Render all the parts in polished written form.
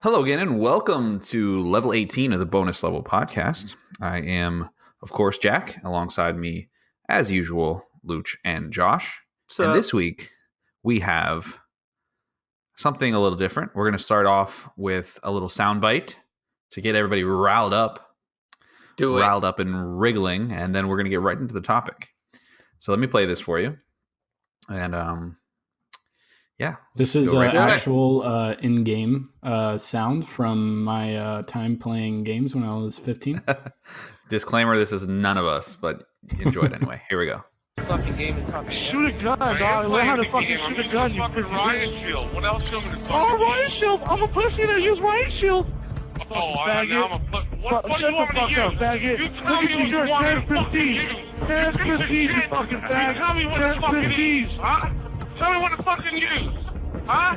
Hello again, and welcome to level 18 of the Bonus Level Podcast. I am, of course, Jack. Alongside me, as usual, Luch and Josh. And this week, we have something a little different. We're going to start off with a little soundbite to get everybody riled up. Riled up and wriggling, and then we're going to get right into the topic. So let me play this for you. And, yeah. This is actual in-game sound from my time playing games when I was 15. Disclaimer, this is none of us, but enjoy it anyway. Here we go. Fucking game is talking. Shoot a gun, dog. Learn how to fucking shoot a gun. You fucking riot shield. What else you want me to Oh, riot shield. I'm a pussy that use riot shield. Oh, I'm a what do you want me to use? Faggot. You tell me what you want me to fucking use. There's prestige, you fucking fag. Tell me what to fucking use, huh? Tell me what to fucking use, huh?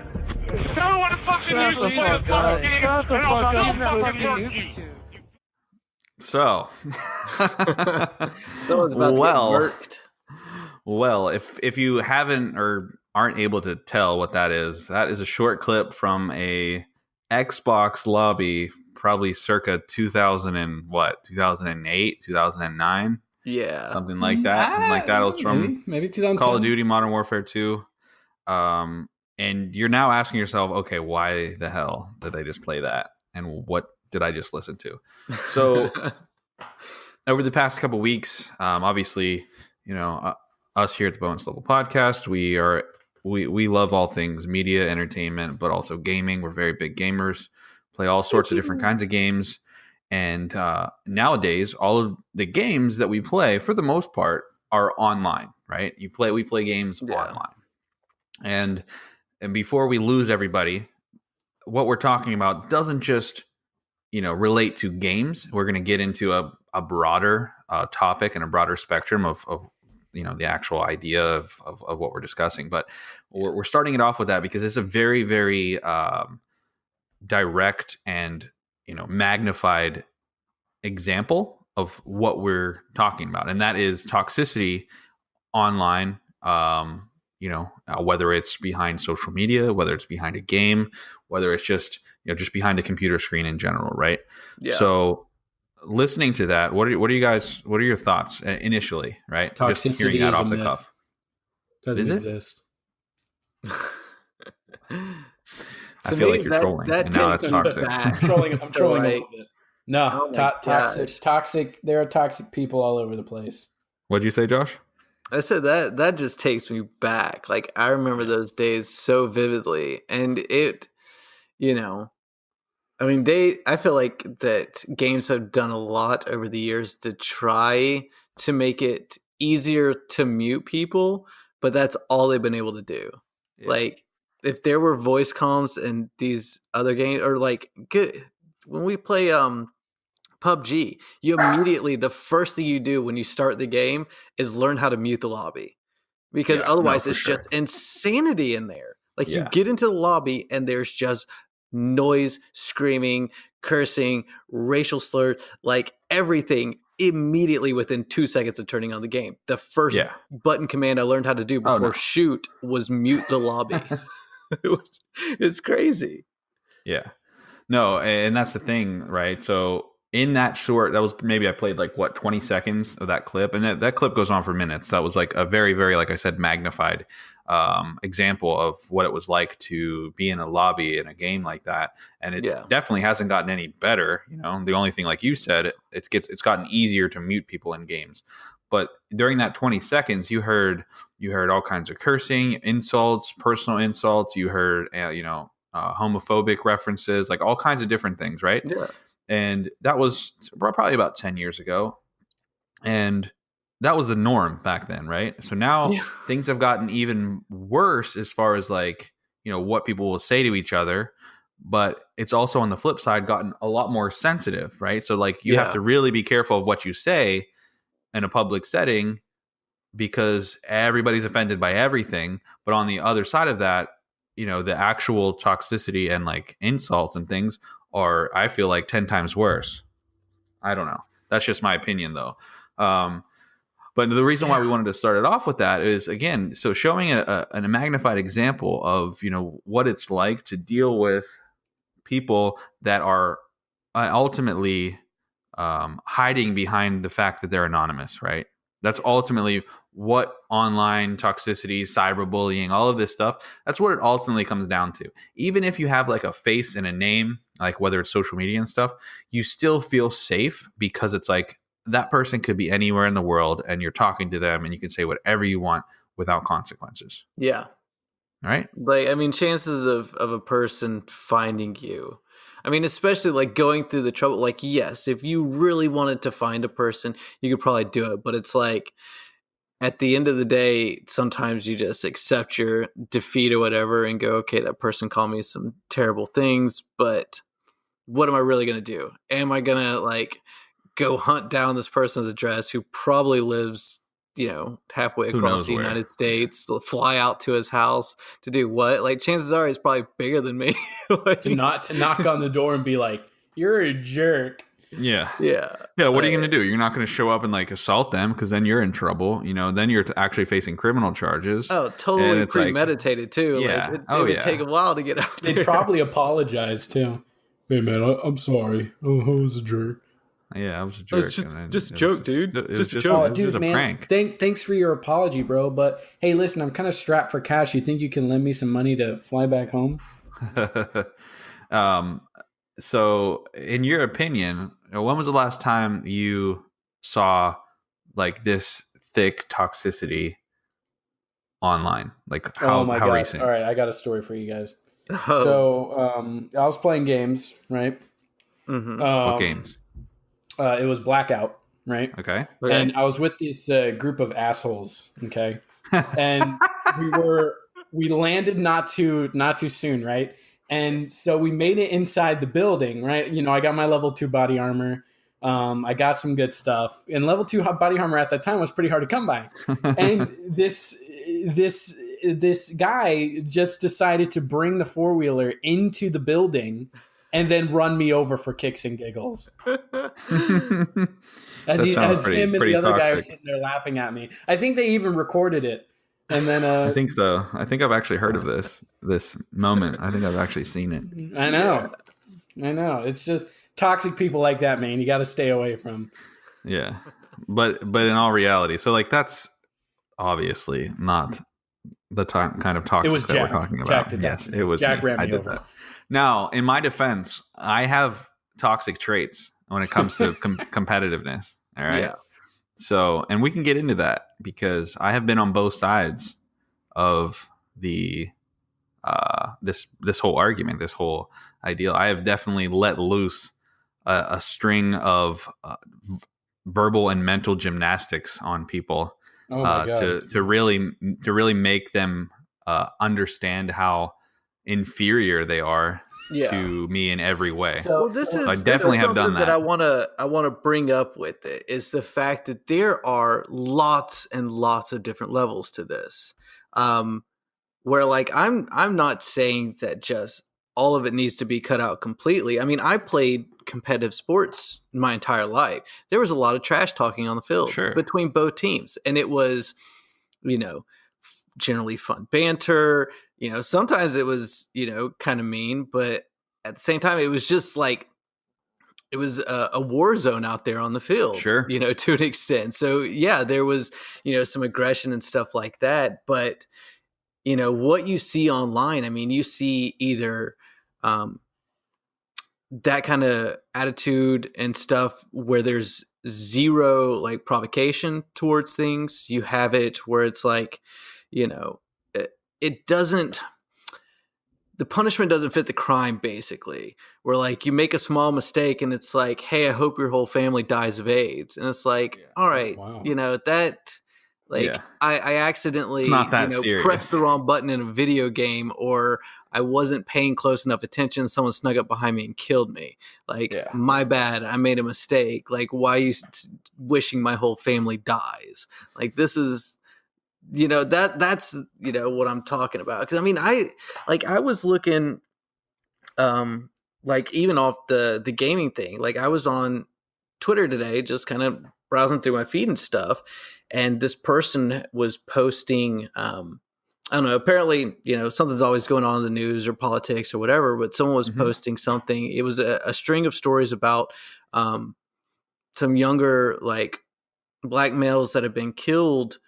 Tell me what to fucking use to play the fucking game, and I'll still fucking murk you. So, well, if you haven't or aren't able to tell what that is a short clip from a Xbox lobby, probably circa 2008, 2009. Yeah, something like that. It was from maybe 2010. Call of Duty Modern Warfare 2. And you're now asking yourself, okay, why the hell did they just play that? And what did I just listen to? So over the past couple weeks, obviously, us here at the Bonus Level Podcast, we love all things media, entertainment, but also gaming. We're very big gamers, play all sorts of different kinds of games. And nowadays, all of the games that we play, for the most part, are online, right? We play games online. And before we lose everybody, what we're talking about doesn't just, relate to games. We're going to get into a broader topic and a broader spectrum of the actual idea of what we're discussing. But we're starting it off with that because it's a very, very direct and, magnified example of what we're talking about. And that is toxicity online, whether it's behind social media, whether it's behind a game, whether it's just behind a computer screen in general, right? Yeah. So listening to that, what are your thoughts initially, right? Toxicity just hearing that is off a the myth. cuff. Doesn't exist. I feel like you're trolling, and now that's toxic. I'm trolling a little bit. No, toxic. There are toxic people all over the place. What'd you say, Josh? I said that just takes me back. Like, I remember those days so vividly, and it, I feel like that games have done a lot over the years to try to make it easier to mute people, but that's all they've been able to do. Yeah. Like, if there were voice comms in these other games, or when we play PUBG, you immediately, the first thing you do when you start the game is learn how to mute the lobby, because otherwise it's just insanity in there. Like, you get into the lobby and there's just noise, screaming, cursing, racial slurs, like everything immediately within 2 seconds of turning on the game. The first button command I learned how to do before shoot was mute the lobby. It's crazy. Yeah. No, and that's the thing, right? So in that short, that was maybe I played 20 seconds of that clip, and that clip goes on for minutes. That was like a very, very, like I said, magnified example of what it was like to be in a lobby in a game like that. And it definitely hasn't gotten any better. The only thing, like you said, it's gotten easier to mute people in games. But during that 20 seconds, you heard all kinds of cursing, insults, personal insults. You heard homophobic references, like all kinds of different things, right? Yeah. And that was probably about 10 years ago. And that was the norm back then, right? So now things have gotten even worse as far as what people will say to each other. But it's also on the flip side gotten a lot more sensitive, right? So you have to really be careful of what you say in a public setting, because everybody's offended by everything. But on the other side of that, the actual toxicity and insults and things are, I feel 10 times worse. I don't know. That's just my opinion, though. But the reason why we wanted to start it off with that is, again, so showing a magnified example of, what it's like to deal with people that are ultimately hiding behind the fact that they're anonymous, right? That's ultimately what online toxicity, cyberbullying, all of this stuff, that's what it ultimately comes down to. Even if you have like a face and a name, like whether it's social media and stuff, you still feel safe because it's like that person could be anywhere in the world and you're talking to them and you can say whatever you want without consequences. Yeah. Right? Like, I mean, chances of a person finding you, I mean, especially like going through the trouble, like, yes, if you really wanted to find a person, you could probably do it. But it's like, at the end of the day, sometimes you just accept your defeat or whatever and go, okay, that person called me some terrible things, but what am I really going to do? Am I going to like go hunt down this person's address who probably lives, halfway Who across knows the where? United States, fly out to his house to do what? Like, chances are he's probably bigger than me. Like, To knock on the door and be like, "You're a jerk." Yeah. yeah. Yeah, what are you going to do? You're not going to show up and like assault them because then you're in trouble. Then you're actually facing criminal charges. Oh, totally And it's like- premeditated too. Yeah. Like, Oh, it would yeah. take a while to get out there. They'd probably apologize too. Hey man, I'm sorry. Oh, I was a jerk. Yeah, I was a jerk. It's just- and then just a it was joke, dude. It was Just a just, joke. it was just a prank. Thanks for your apology, bro. But hey, listen, I'm kind of strapped for cash. You think you can lend me some money to fly back home? So, in your opinion, when was the last time you saw like this thick toxicity online? Like how God! recent? All right, I got a story for you guys. Oh. So I was playing games, right? Mhm. What games? It was Blackout, right? Okay. Okay. And I was with this group of assholes, okay? And we landed not too soon, right? And so we made it inside the building, right? I got my level 2 body armor. I got some good stuff. And level 2 body armor at that time was pretty hard to come by. And this guy just decided to bring the 4-wheeler into the building and then run me over for kicks and giggles. As him and the other guy are sitting there laughing at me. I think they even recorded it. And then I think so. I think I've actually heard of this moment. I think I've actually seen it. I know. It's just toxic people like that, man. You got to stay away from. Yeah, but in all reality, so like that's obviously not the kind of toxic It was that Jack. we're talking about. Jack did that. Yes, it was Jack me. ran I me did over. that. Now, in my defense, I have toxic traits when it comes to competitiveness. All right. Yeah. So, and we can get into that because I have been on both sides of the this whole argument, this whole ideal. I have definitely let loose a string of verbal and mental gymnastics on people Oh my God. to really make them understand how inferior they are Yeah. to me in every way. Well, this is I definitely have done something that. I want to bring up with it is the fact that there are lots and lots of different levels to this. Where like I'm not saying that just all of it needs to be cut out completely. I mean, I played competitive sports my entire life. There was a lot of trash talking on the field Sure. between both teams, and it was, generally fun banter. Sometimes it was, kind of mean, but at the same time, it was just like it was a war zone out there on the field, Sure. to an extent. So yeah, there was, some aggression and stuff like that, but what you see online, I mean, you see either that kind of attitude and stuff where there's zero like provocation towards things. You have it where it's like, it doesn't, the punishment doesn't fit the crime, basically, where like you make a small mistake and it's like, hey, I hope your whole family dies of AIDS. And it's like, all right, Wow. that, like, Yeah. I accidentally, It's not that serious. pressed the wrong button in a video game, or I wasn't paying close enough attention. Someone snuck up behind me and killed me. Like, Yeah. my bad. I made a mistake. Like, why are you wishing my whole family dies? Like, this is, that's, what I'm talking about. Cause I mean, I was looking, like even off the gaming thing, like I was on Twitter today, just kind of browsing through my feed and stuff. And this person was posting I don't know. Apparently, something's always going on in the news or politics or whatever. But someone was posting something. It was a string of stories about some younger like black males that have been killed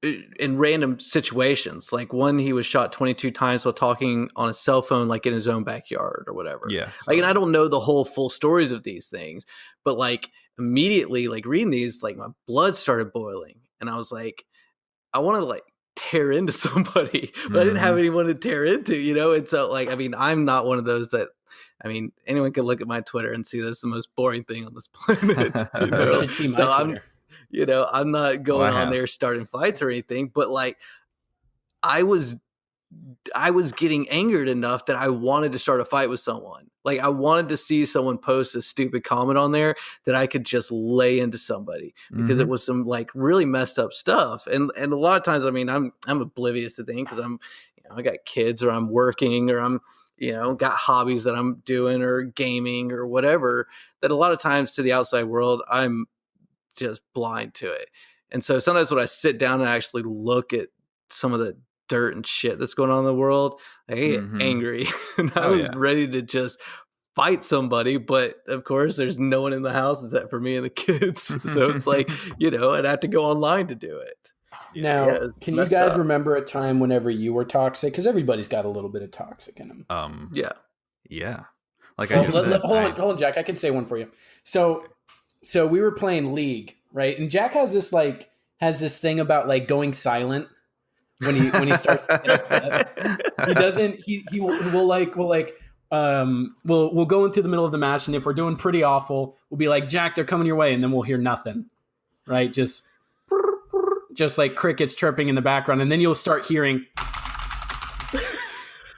in random situations. Like one, he was shot 22 times while talking on a cell phone, like in his own backyard or whatever. Yeah. Like, and I don't know the whole full stories of these things, but like immediately, like reading these, like my blood started boiling, and I was like, I wanted to like tear into somebody, but I didn't have anyone to tear into, And so, like, I mean, I'm not one of those that. I mean, anyone can look at my Twitter and see that's the most boring thing on this planet. You should see my Twitter. I'm not going on there starting fights or anything, but like I was getting angered enough that I wanted to start a fight with someone. Like I wanted to see someone post a stupid comment on there that I could just lay into somebody because it was some like really messed up stuff. And a lot of times, I mean, I'm oblivious to things because I got kids or I'm working or I'm, got hobbies that I'm doing or gaming or whatever, that a lot of times to the outside world, I'm just blind to it. And so sometimes when I sit down and actually look at some of the dirt and shit that's going on in the world, I get angry and I was ready to just fight somebody. But of course, there's no one in the house except for me and the kids. So it's like, I'd have to go online to do it. Now, can you guys remember a time whenever you were toxic? Because everybody's got a little bit of toxic in them. Yeah. Like hold on, Jack. I can say one for you. So we were playing League, right? And Jack has this thing about like going silent when he starts to hit a clip. He doesn't. We'll go into the middle of the match, and if we're doing pretty awful, we'll be like, Jack, they're coming your way, and then we'll hear nothing, right? Just like crickets chirping in the background, and then you'll start hearing,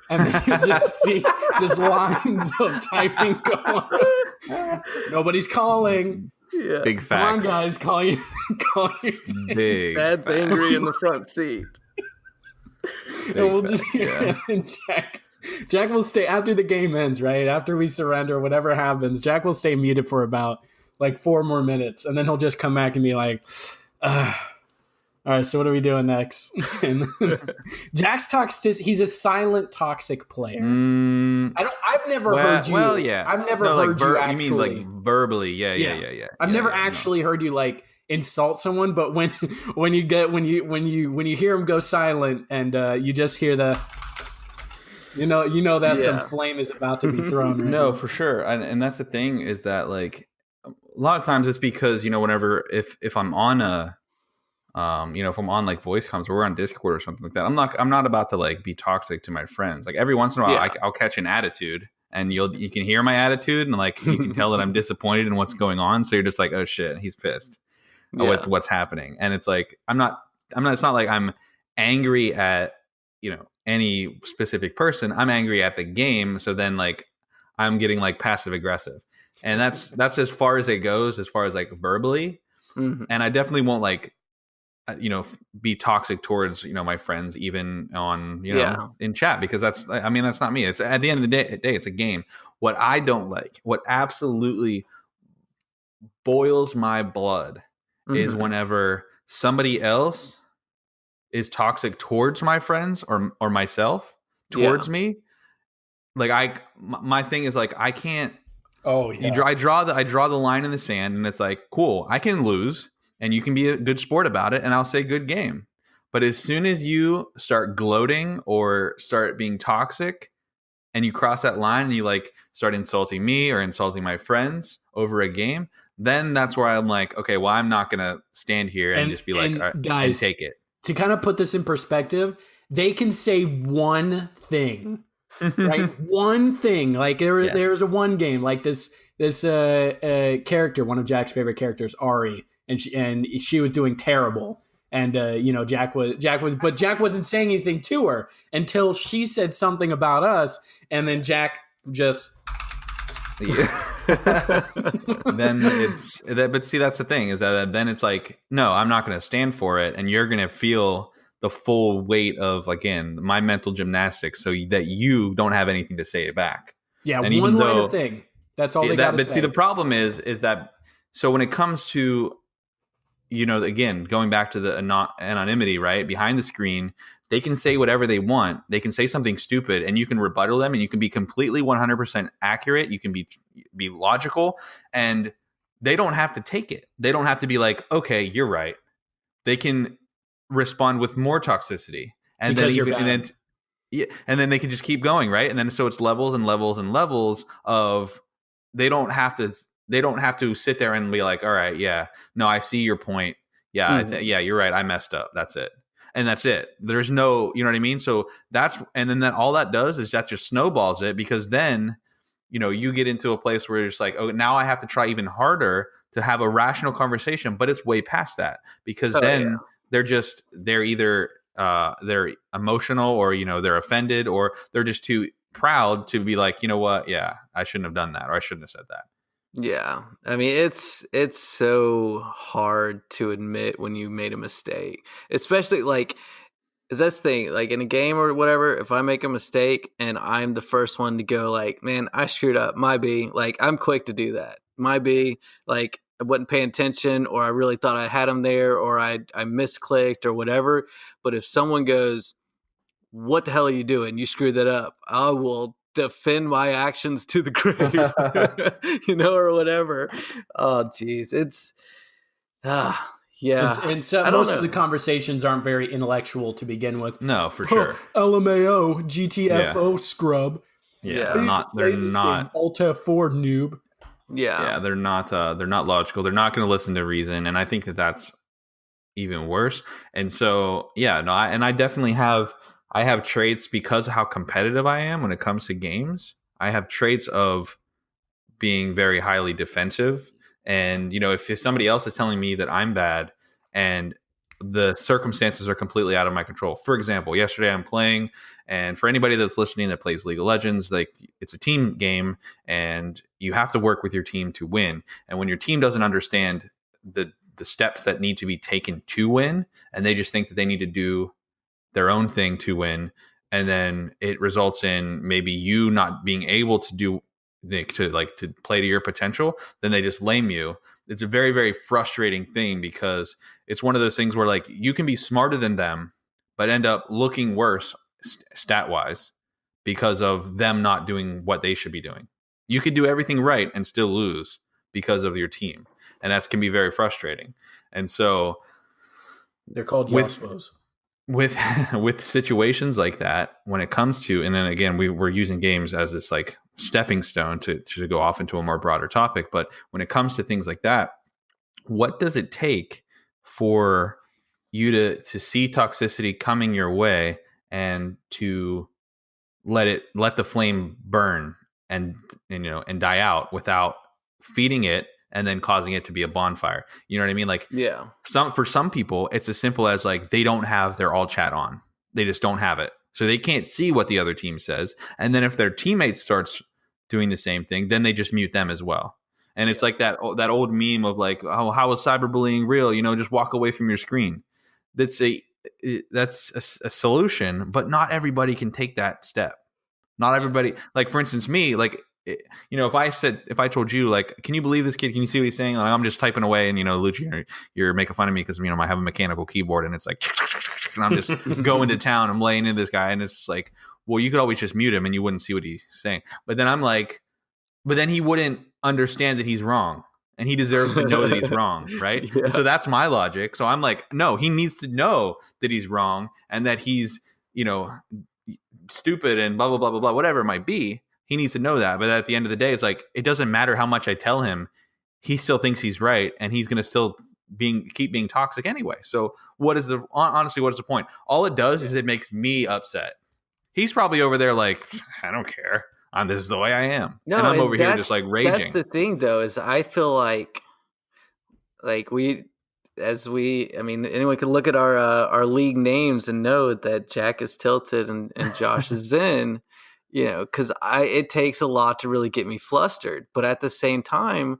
and then you just see just lines of typing going. Nobody's calling. Yeah. Big facts. Come on, guys, call you. Big Dad's facts. angry in the front seat. And we'll just and Jack will stay after the game ends, right? After we surrender, whatever happens, Jack will stay muted for about like 4 more minutes, and then he'll just come back and be like, all right, so what are we doing next? And Jack's toxic. He's a silent toxic player. I've never heard you. Well, yeah. I've never heard you actually. You mean like verbally? Yeah. I've never actually heard you like insult someone, but when you hear him go silent and you just hear the, that some flame is about to be thrown. Right? No, for sure. And that's the thing is that like a lot of times it's because whenever if I'm on a if I'm on like voice comms or we're on Discord or something like that, I'm not about to like be toxic to my friends. Like every once in a while, I'll catch an attitude, and you can hear my attitude, and like you can tell that I'm disappointed in what's going on. So you're just like, oh shit, he's pissed. What's happening? And it's like I'm not. It's not like I'm angry at any specific person. I'm angry at the game. So then like I'm getting like passive aggressive, and that's as far as it goes, as far as like verbally. And I definitely won't like. Be toxic towards my friends even on in chat, because that's not me. It's at the end of the day it's a game. What I don't like, what absolutely boils my blood is whenever somebody else is toxic towards my friends or myself towards me. Like my thing is like I can't. I draw the line in the sand, and it's like, cool, I can lose. And you can be a good sport about it, and I'll say good game. But as soon as you start gloating or start being toxic and you cross that line and you like start insulting me or insulting my friends over a game, then that's where I'm like, okay, well, I'm not going to stand here and just be like, all right, guys, and take it. To kind of put this in perspective, they can say one thing, right? One thing. Like there's a one game, like this character, one of Jack's favorite characters, Ari. And she was doing terrible, and Jack wasn't saying anything to her until she said something about us, and then Jack just. Then it's that, but see, that's the thing is that then it's like, no, I'm not going to stand for it, and you're going to feel the full weight of again my mental gymnastics, so that you don't have anything to say back. Yeah, and one line of thing. That's all they got to say. But see, the problem is that so when it comes to again, going back to the anonymity, right? Behind the screen, they can say whatever they want. They can say something stupid and you can rebuttal them and you can be completely 100% accurate. You can be logical and they don't have to take it. They don't have to be like, okay, you're right. They can respond with more toxicity. And because then they can just keep going, right? And then so it's levels and levels and levels of they don't have to sit there and be like, all right, yeah, no, I see your point. Yeah, yeah, you're right. I messed up. That's it. And that's it. There's no, you know what I mean? So and then all that does is that just snowballs it because then, you get into a place where you're just like, oh, now I have to try even harder to have a rational conversation, but it's way past that because they're either they're emotional or, they're offended or they're just too proud to be like, you know what? Yeah, I shouldn't have done that or I shouldn't have said that. Yeah. I mean, it's so hard to admit when you made a mistake, especially like, is that's the thing, like in a game or whatever, if I make a mistake and I'm the first one to go like, man, I screwed up, my B, like I'm quick to do that. My B, like I wasn't paying attention or I really thought I had him there or I misclicked or whatever. But if someone goes, what the hell are you doing? You screwed that up. I will defend my actions to the grave, or whatever. Oh, geez. It's, yeah. And so most of the conversations aren't very intellectual to begin with. No, for sure. LMAO, GTFO, scrub. Yeah, they're not. Alt F4 noob. Yeah, they're not logical. They're not going to listen to reason, and I think that's even worse. And so, I definitely have. I have traits because of how competitive I am when it comes to games. I have traits of being very highly defensive. And, if somebody else is telling me that I'm bad and the circumstances are completely out of my control. For example, yesterday I'm playing, and for anybody that's listening that plays League of Legends, like it's a team game and you have to work with your team to win. And when your team doesn't understand the steps that need to be taken to win, and they just think that they need to do their own thing to win, and then it results in maybe you not being able to do to play to your potential, then they just blame you. It's a very, very frustrating thing because it's one of those things where like you can be smarter than them but end up looking worse stat wise because of them not doing what they should be doing. You could do everything right and still lose because of your team, and that can be very frustrating. And so they're called Yoswos. With situations like that, when it comes to, and then again, we're using games as this like stepping stone to go off into a more broader topic. But when it comes to things like that, what does it take for you to see toxicity coming your way and to let the flame burn and die out without feeding it and then causing it to be a bonfire? You know what I mean? Like, yeah, for some people, it's as simple as like they don't have their all chat on. They just don't have it. So they can't see what the other team says. And then if their teammate starts doing the same thing, then they just mute them as well. And it's like that old meme of like, oh, how is cyberbullying real? Just walk away from your screen. That's a solution, but not everybody can take that step. Not everybody, like for instance, me, like, if I told you, like, can you believe this kid? Can you see what he's saying? Like, I'm just typing away and, Lucci, you're making fun of me because, I have a mechanical keyboard and it's like, and I'm just going to town. I'm laying into this guy. And it's like, well, you could always just mute him and you wouldn't see what he's saying. But then I'm like, but then he wouldn't understand that he's wrong and he deserves to know that he's wrong. Right. Yeah. And so that's my logic. So I'm like, no, he needs to know that he's wrong and that he's, stupid and blah, blah, blah, blah, blah, whatever it might be. He needs to know that. But at the end of the day, it's like, it doesn't matter how much I tell him. He still thinks he's right. And he's going to still keep being toxic anyway. So honestly, what is the point? All it does is it makes me upset. He's probably over there like, I don't care. This is the way I am. No, and I'm over here just like raging. That's the thing though, is I feel like anyone can look at our league names and know that Jack is tilted and Josh is zen. Because it takes a lot to really get me flustered. But at the same time,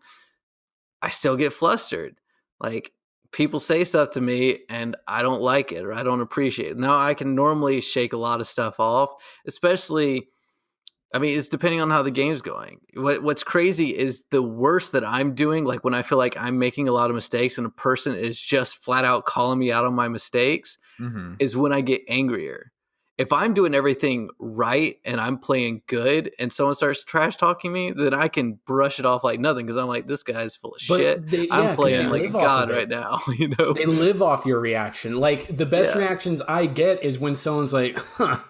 I still get flustered. Like, people say stuff to me and I don't like it or I don't appreciate it. Now, I can normally shake a lot of stuff off, especially I mean, it's depending on how the game's going. What's crazy is the worst that I'm doing, like when I feel like I'm making a lot of mistakes and a person is just flat out calling me out on my mistakes, Mm-hmm. is when I get angrier. If I'm doing everything right and I'm playing good and someone starts trash talking me, then I can brush it off like nothing because I'm like, this guy's full of shit. I'm 'cause playing they like a live off god of it. right now, you know? They live off your reaction. Like the best Yeah. reactions I get is when someone's like, huh,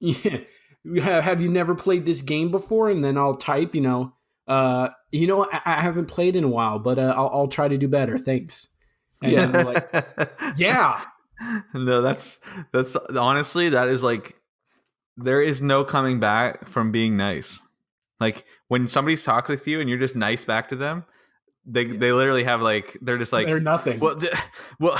yeah, have you never played this game before? And then I'll type, I haven't played in a while, but I'll try to do better. Thanks. And Yeah. they're like, yeah. No, that's honestly, that is like, there is no coming back from being nice. Like when somebody's toxic to you and you're just nice back to them, they literally have like, they're just like, They're nothing. well,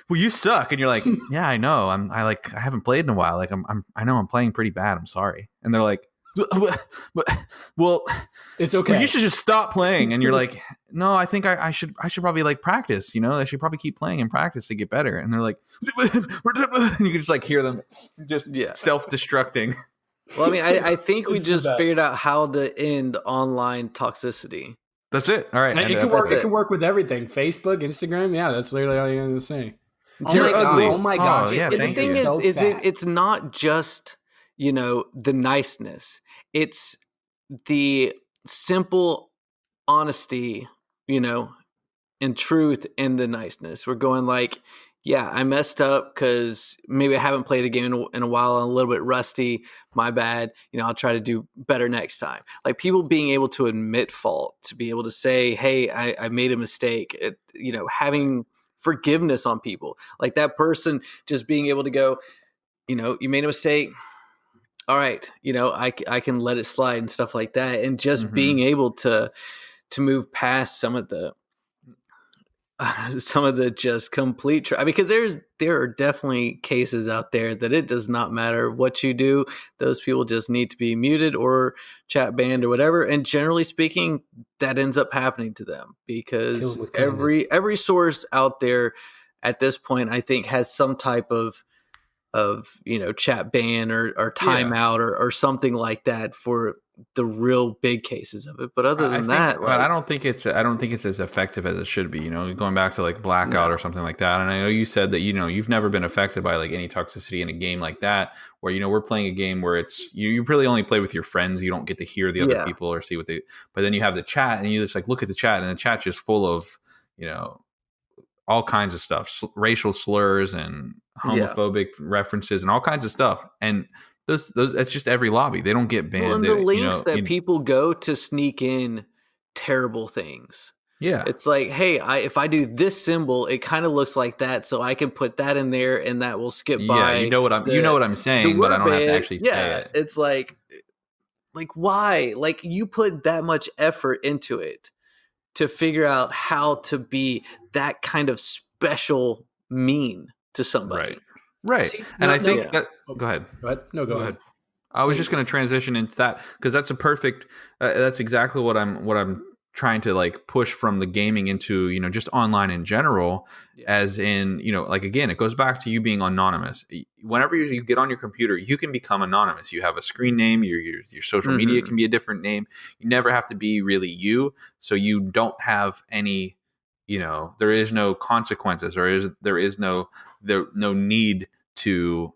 you suck, and you're like, yeah, I know, I haven't played in a while, like I know I'm playing pretty bad, I'm sorry, and they're like, well, It's okay. well, you should just stop playing, and you're like, no, I think I should probably like practice, I should probably keep playing and practice to get better, and they're like, and you can just like hear them just self-destructing. Well, I mean, I think we It's the just best. figured out how to end online toxicity. That's it. All right, It can work. It can work with everything. Facebook, Instagram. Yeah, that's literally all you're gonna say. You're ugly. Oh my gosh. Oh, yeah, And the thank thing you. is it's not just, the niceness. It's the simple honesty, and truth in the niceness. We're going like, yeah, I messed up because maybe I haven't played the game in a while. I'm a little bit rusty. My bad. I'll try to do better next time. Like people being able to admit fault, to be able to say, hey, I made a mistake. Having forgiveness on people. Like that person just being able to go, you made a mistake. All right. I can let it slide and stuff like that. And just being able to move past some of the just complete because there are definitely cases out there that it does not matter what you do, those people just need to be muted or chat banned or whatever, and generally speaking that ends up happening to them because every source out there at this point I think has some type of chat ban or timeout or something like that for the real big cases of it. But other than that, but I don't think it's as effective as it should be. Going back to like blackout or something like that. And I know you said that you've never been affected by like any toxicity in a game like that, where we're playing a game where it's you really only play with your friends. You don't get to hear the other people or see what they. But then you have the chat, and you just like look at the chat, and the chat's just full of all kinds of stuff, racial slurs and homophobic references and all kinds of stuff. And those it's just every lobby. They don't get banned. Well, and the links that people go to sneak in terrible things. Yeah. It's like, hey, if I do this symbol, it kind of looks like that, so I can put that in there and that will skip by. Yeah, you know what I'm saying, but I don't have to actually say it. It's like why? Like you put that much effort into it to figure out how to be that kind of special mean to somebody. Right. See, and I think that go ahead. No, go ahead. I was just going to transition into that because that's a perfect that's exactly what I'm trying to like push from the gaming into, just online in general, as in, like, again, it goes back to you being anonymous. Whenever you get on your computer, you can become anonymous. You have a screen name, your social media can be a different name. You never have to be really you. So you don't have any, there is no consequences, or there is no need to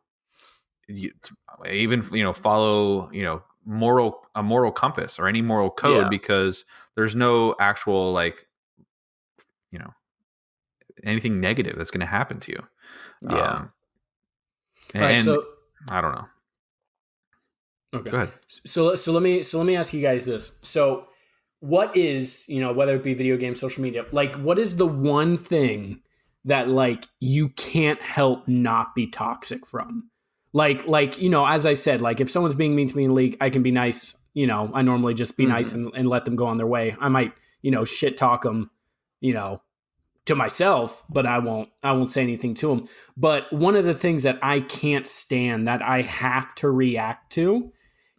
even, follow, a moral compass or any moral code, because there's no actual like anything negative that's going to happen to you. And so I don't know. Okay. Go ahead. So let me ask you guys this. So what is, whether it be video games, social media, like what is the one thing that like you can't help not be toxic from? Like, as I said, like if someone's being mean to me in League, I can be nice. I normally just be nice and let them go on their way. I might, shit talk them, to myself, but I won't say anything to them. But one of the things that I can't stand, that I have to react to,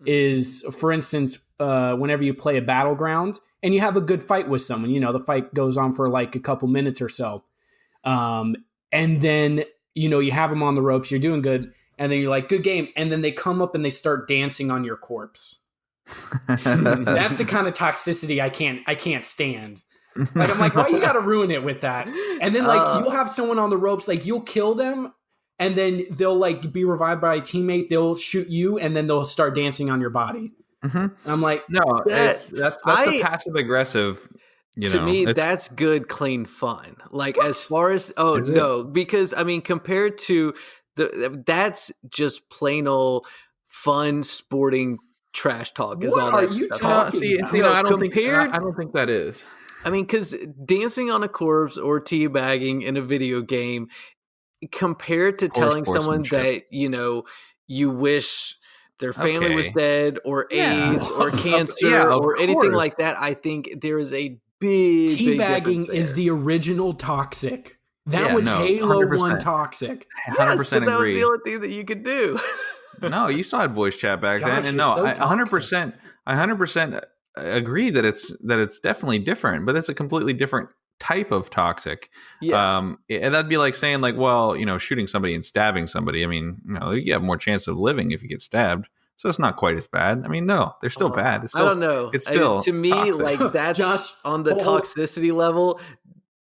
is, for instance, whenever you play a battleground and you have a good fight with someone, the fight goes on for like a couple minutes or so. And then, you have them on the ropes, you're doing good. And then you're like, good game. And then they come up and they start dancing on your corpse. That's the kind of toxicity I can't stand. Like, I'm like, why you gotta ruin it with that? And then like you'll have someone on the ropes, like you'll kill them, and then they'll like be revived by a teammate. They'll shoot you, and then they'll start dancing on your body. And I'm like, no, that's the passive aggressive. To me, that's good, clean fun. Like as far as because I mean, compared to that's just plain old fun sporting trash talk. Is all what are that you stuff. talking about? See, no, I don't think that is. I mean, because dancing on a corpse or teabagging in a video game, compared to telling someone that you wish their family was dead or AIDS or cancer or anything like that, I think there is a big teabagging is the original toxic. That was Halo 100%. 1 toxic. 100% yes, that was the only thing that you could do. No, you saw it voice chat back then, and no, I 100% agree that it's definitely different, but it's a completely different type of toxic. And that'd be like saying like, well, shooting somebody and stabbing somebody. I mean, you have more chance of living if you get stabbed. So it's not quite as bad. I mean, no, they're still bad. It's still, I don't know. It's still to me, toxic. like that's Josh, on the toxicity level.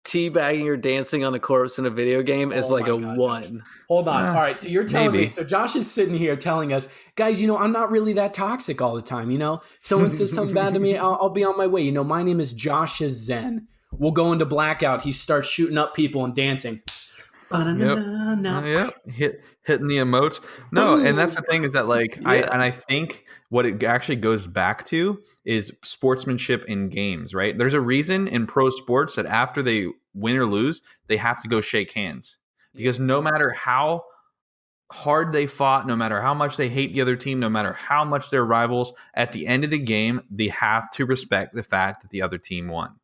Teabagging or dancing on a corpse in a video game is like a 1. Hold on. All right. So you're telling me, so Josh is sitting here telling us, guys, I'm not really that toxic all the time. Someone says something bad to me, I'll be on my way. My name is Josh Zen. We'll go into blackout. He starts shooting up people and dancing. Yep. Hitting the emotes. No, and that's the thing is that like I think what it actually goes back to is sportsmanship in games, right? There's a reason in pro sports that after they win or lose, they have to go shake hands. Because no matter how hard they fought, no matter how much they hate the other team, no matter how much they're rivals, at the end of the game, they have to respect the fact that the other team won.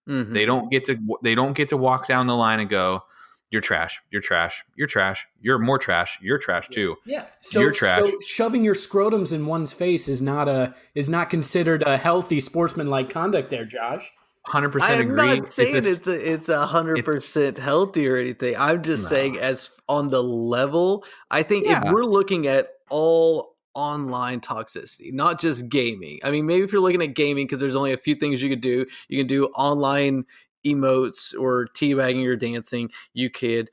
Mm-hmm. They don't get to walk down the line and go, you're trash. You're trash. You're trash. You're more trash. You're trash too. Yeah. You're trash. So shoving your scrotums in one's face is not considered a healthy sportsmanlike conduct there, Josh. 100% agree. I'm not saying it's 100% healthy or anything. I'm just saying as on the level, I think if we're looking at all online toxicity, not just gaming. I mean, maybe if you're looking at gaming, because there's only a few things you could do. You can do online emotes or teabagging or dancing. You could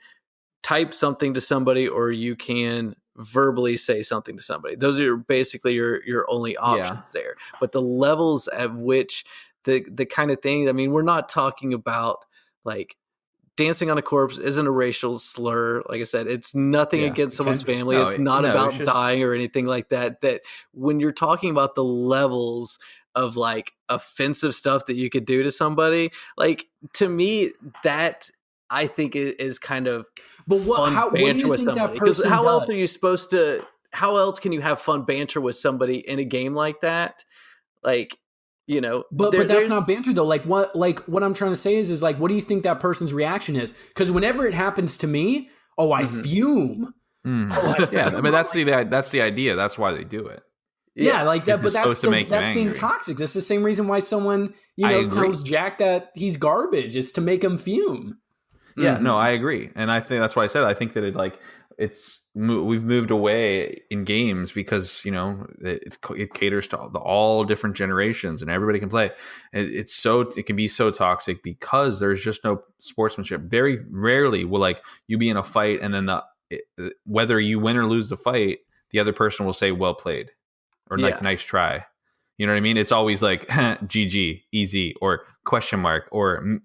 type something to somebody, or you can verbally say something to somebody. Those are basically your only options there. But the levels at which the kind of thing, I mean, we're not talking about like dancing on a corpse isn't a racial slur. Like I said, it's nothing against someone's family. It's not about dying or anything like that. That when you're talking about the levels of like offensive stuff that you could do to somebody, like to me, that I think is kind of fun banter with somebody. Because how else are you supposed to? How else can you have fun banter with somebody in a game like that? Like, but that's not banter though. Like what I'm trying to say is like, what do you think that person's reaction is? Because whenever it happens to me, I fume. I mean that's the idea. That's why they do it. Yeah, like that. But that's being toxic. That's the same reason why someone tells Jack that he's garbage. It's to make him fume. Yeah, no, I agree, and I think that's why I said I think that we've moved away in games because it caters to all different generations and everybody can play. It can be so toxic because there's just no sportsmanship. Very rarely will like you be in a fight and then whether you win or lose the fight, the other person will say well played or like nice try. You know what I mean? It's always like GG, easy, or question mark, or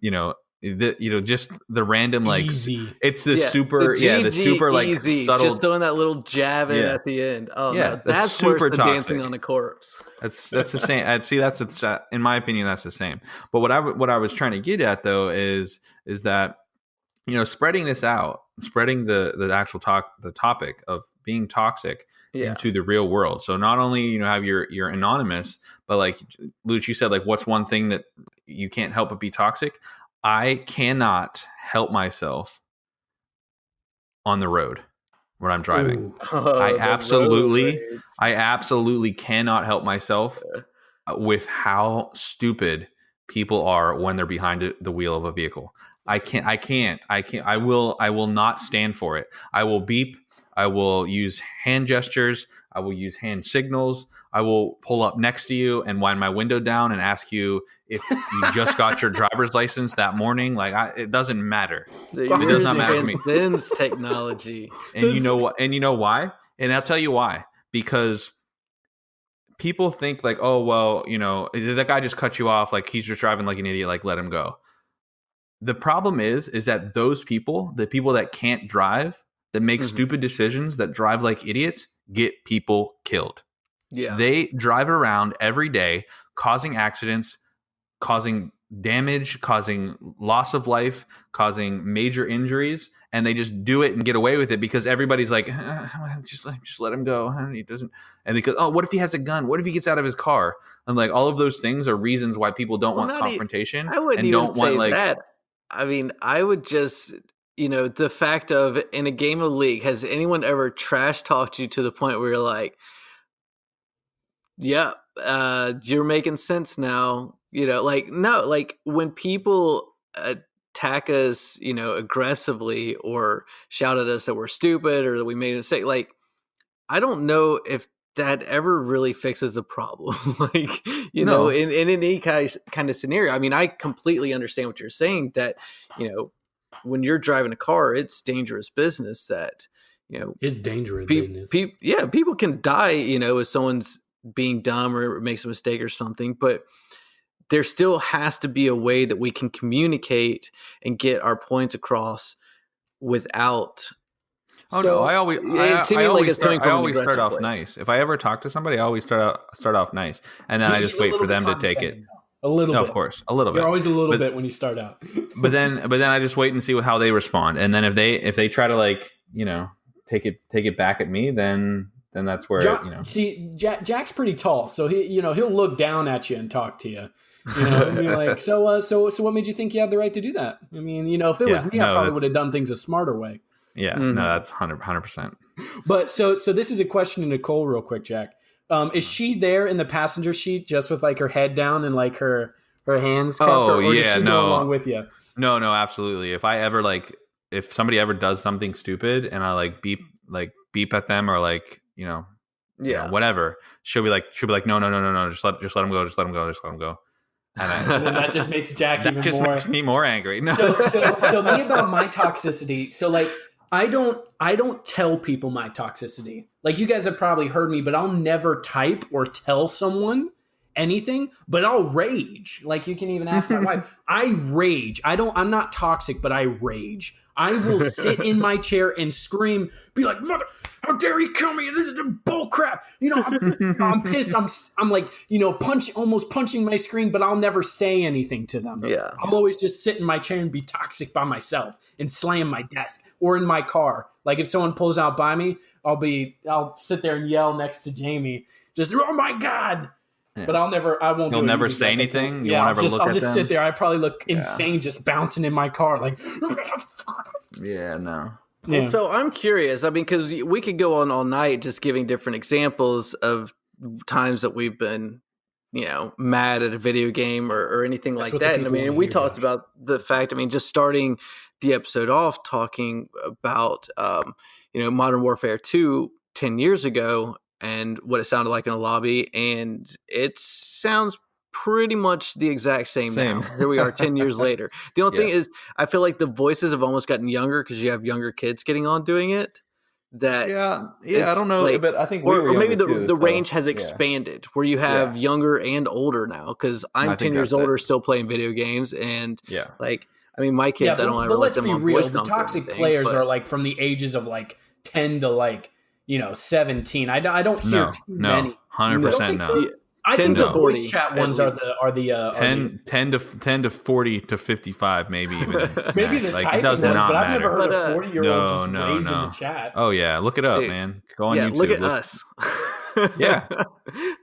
just the random like easy. It's the super the super like easy, subtle, just throwing that little jab in at the end. Oh yeah, no, that's super worse than toxic. Dancing on a corpse. That's the same. I'd see that's in my opinion that's the same. But what I was trying to get at though is that spreading this out, spreading the actual the topic of being toxic into the real world. So not only have your anonymous, but like Luch, you said like what's one thing that you can't help but be toxic? I cannot help myself on the road when I'm driving. I absolutely cannot help myself with how stupid people are when they're behind the wheel of a vehicle. I can't. I will not stand for it. I will beep. I will use hand gestures. I will use hand signals. I will pull up next to you and wind my window down and ask you if you just got your driver's license that morning. Like, it doesn't matter. So It does not matter to me. transcends technology. And you know what? And you know why? And I'll tell you why. Because people think like, oh, well, you know, that guy just cut you off. Like, he's just driving like an idiot. Like, let him go. The problem is that those people, the people that can't drive, that make stupid decisions, that drive like idiots, get people killed. Yeah. They drive around every day causing accidents, causing damage, causing loss of life, causing major injuries, and they just do it and get away with it because everybody's like, just let him go. He doesn't. And because, oh, what if he has a gun? What if he gets out of his car? And like all of those things are reasons why people don't want confrontation. I wouldn't and even don't say want like that. I mean, I would just, the fact of in a game of League, has anyone ever trash talked you to the point where you're like, yeah, you're making sense now. Like, no, like when people attack us, aggressively or shout at us that we're stupid or that we made a mistake, like, I don't know if that ever really fixes the problem. Like, in any kind of scenario. I mean, I completely understand what you're saying that, when you're driving a car, it's dangerous business that, it's dangerous business. People can die, if someone's being dumb or makes a mistake or something, but there still has to be a way that we can communicate and get our points across without. Oh no! I always start off place. nice. If I ever talk to somebody, I always start off nice, and then I just wait for them to take it. A little bit, of course, a little bit. You're always a little bit when you start out. but then I just wait and see how they respond, and then if they try to like take it back at me, then that's where See, Jack's pretty tall, so he'll look down at you and talk to you. And you're like, so what made you think you had the right to do that? I mean, if it was me, I probably would have done things a smarter way. Yeah, no, that's 100%. But so this is a question to Nicole real quick, Jack. Is she there in the passenger seat just with like her head down and like her hands cupped? Or is she going along with you? No, absolutely. If somebody ever does something stupid and I like beep at them or like, whatever, she'll be like, no, just let him go. And then that just makes Jack even more. Makes me more angry. No. So me about my toxicity. So like, I don't tell people my toxicity. Like you guys have probably heard me, but I'll never type or tell someone anything, but I'll rage. Like you can even ask my wife. I rage. I'm not toxic, but I rage. I will sit in my chair and scream, be like, "Mother, how dare you kill me? This is bull crap." I'm pissed. I'm like, almost punching my screen, but I'll never say anything to them. Yeah. I'm always just sit in my chair and be toxic by myself and slam my desk or in my car. Like if someone pulls out by me, I'll sit there and yell next to Jamie, just, "Oh my God." Yeah. But I won't. You'll never say anything. I'll just sit there. I probably look insane, just bouncing in my car, like. Yeah, no. Yeah. So I'm curious. I mean, because we could go on all night just giving different examples of times that we've been, mad at a video game or anything like that. And I mean, we talked about the fact. I mean, just starting the episode off talking about, Modern Warfare 2 10 years ago. And what it sounded like in a lobby, and it sounds pretty much the exact same now. Here we are 10 years later. The only thing is, I feel like the voices have almost gotten younger because you have younger kids getting on doing it. I don't know, but I think or maybe the range has expanded where you have younger and older now. Because I'm 10 years older, still playing video games, and my kids, I don't ever let them on voice. The toxic players are like from the ages of like 10 to like 17. I don't hear too many. 100% no. I think the voice chat ones are the 10 to 40 to 55 maybe even. Maybe the typing ones, but I've never heard a 40-year-old just rage in the chat. Oh yeah, look it up, man. Go on YouTube. Look at us. Yeah.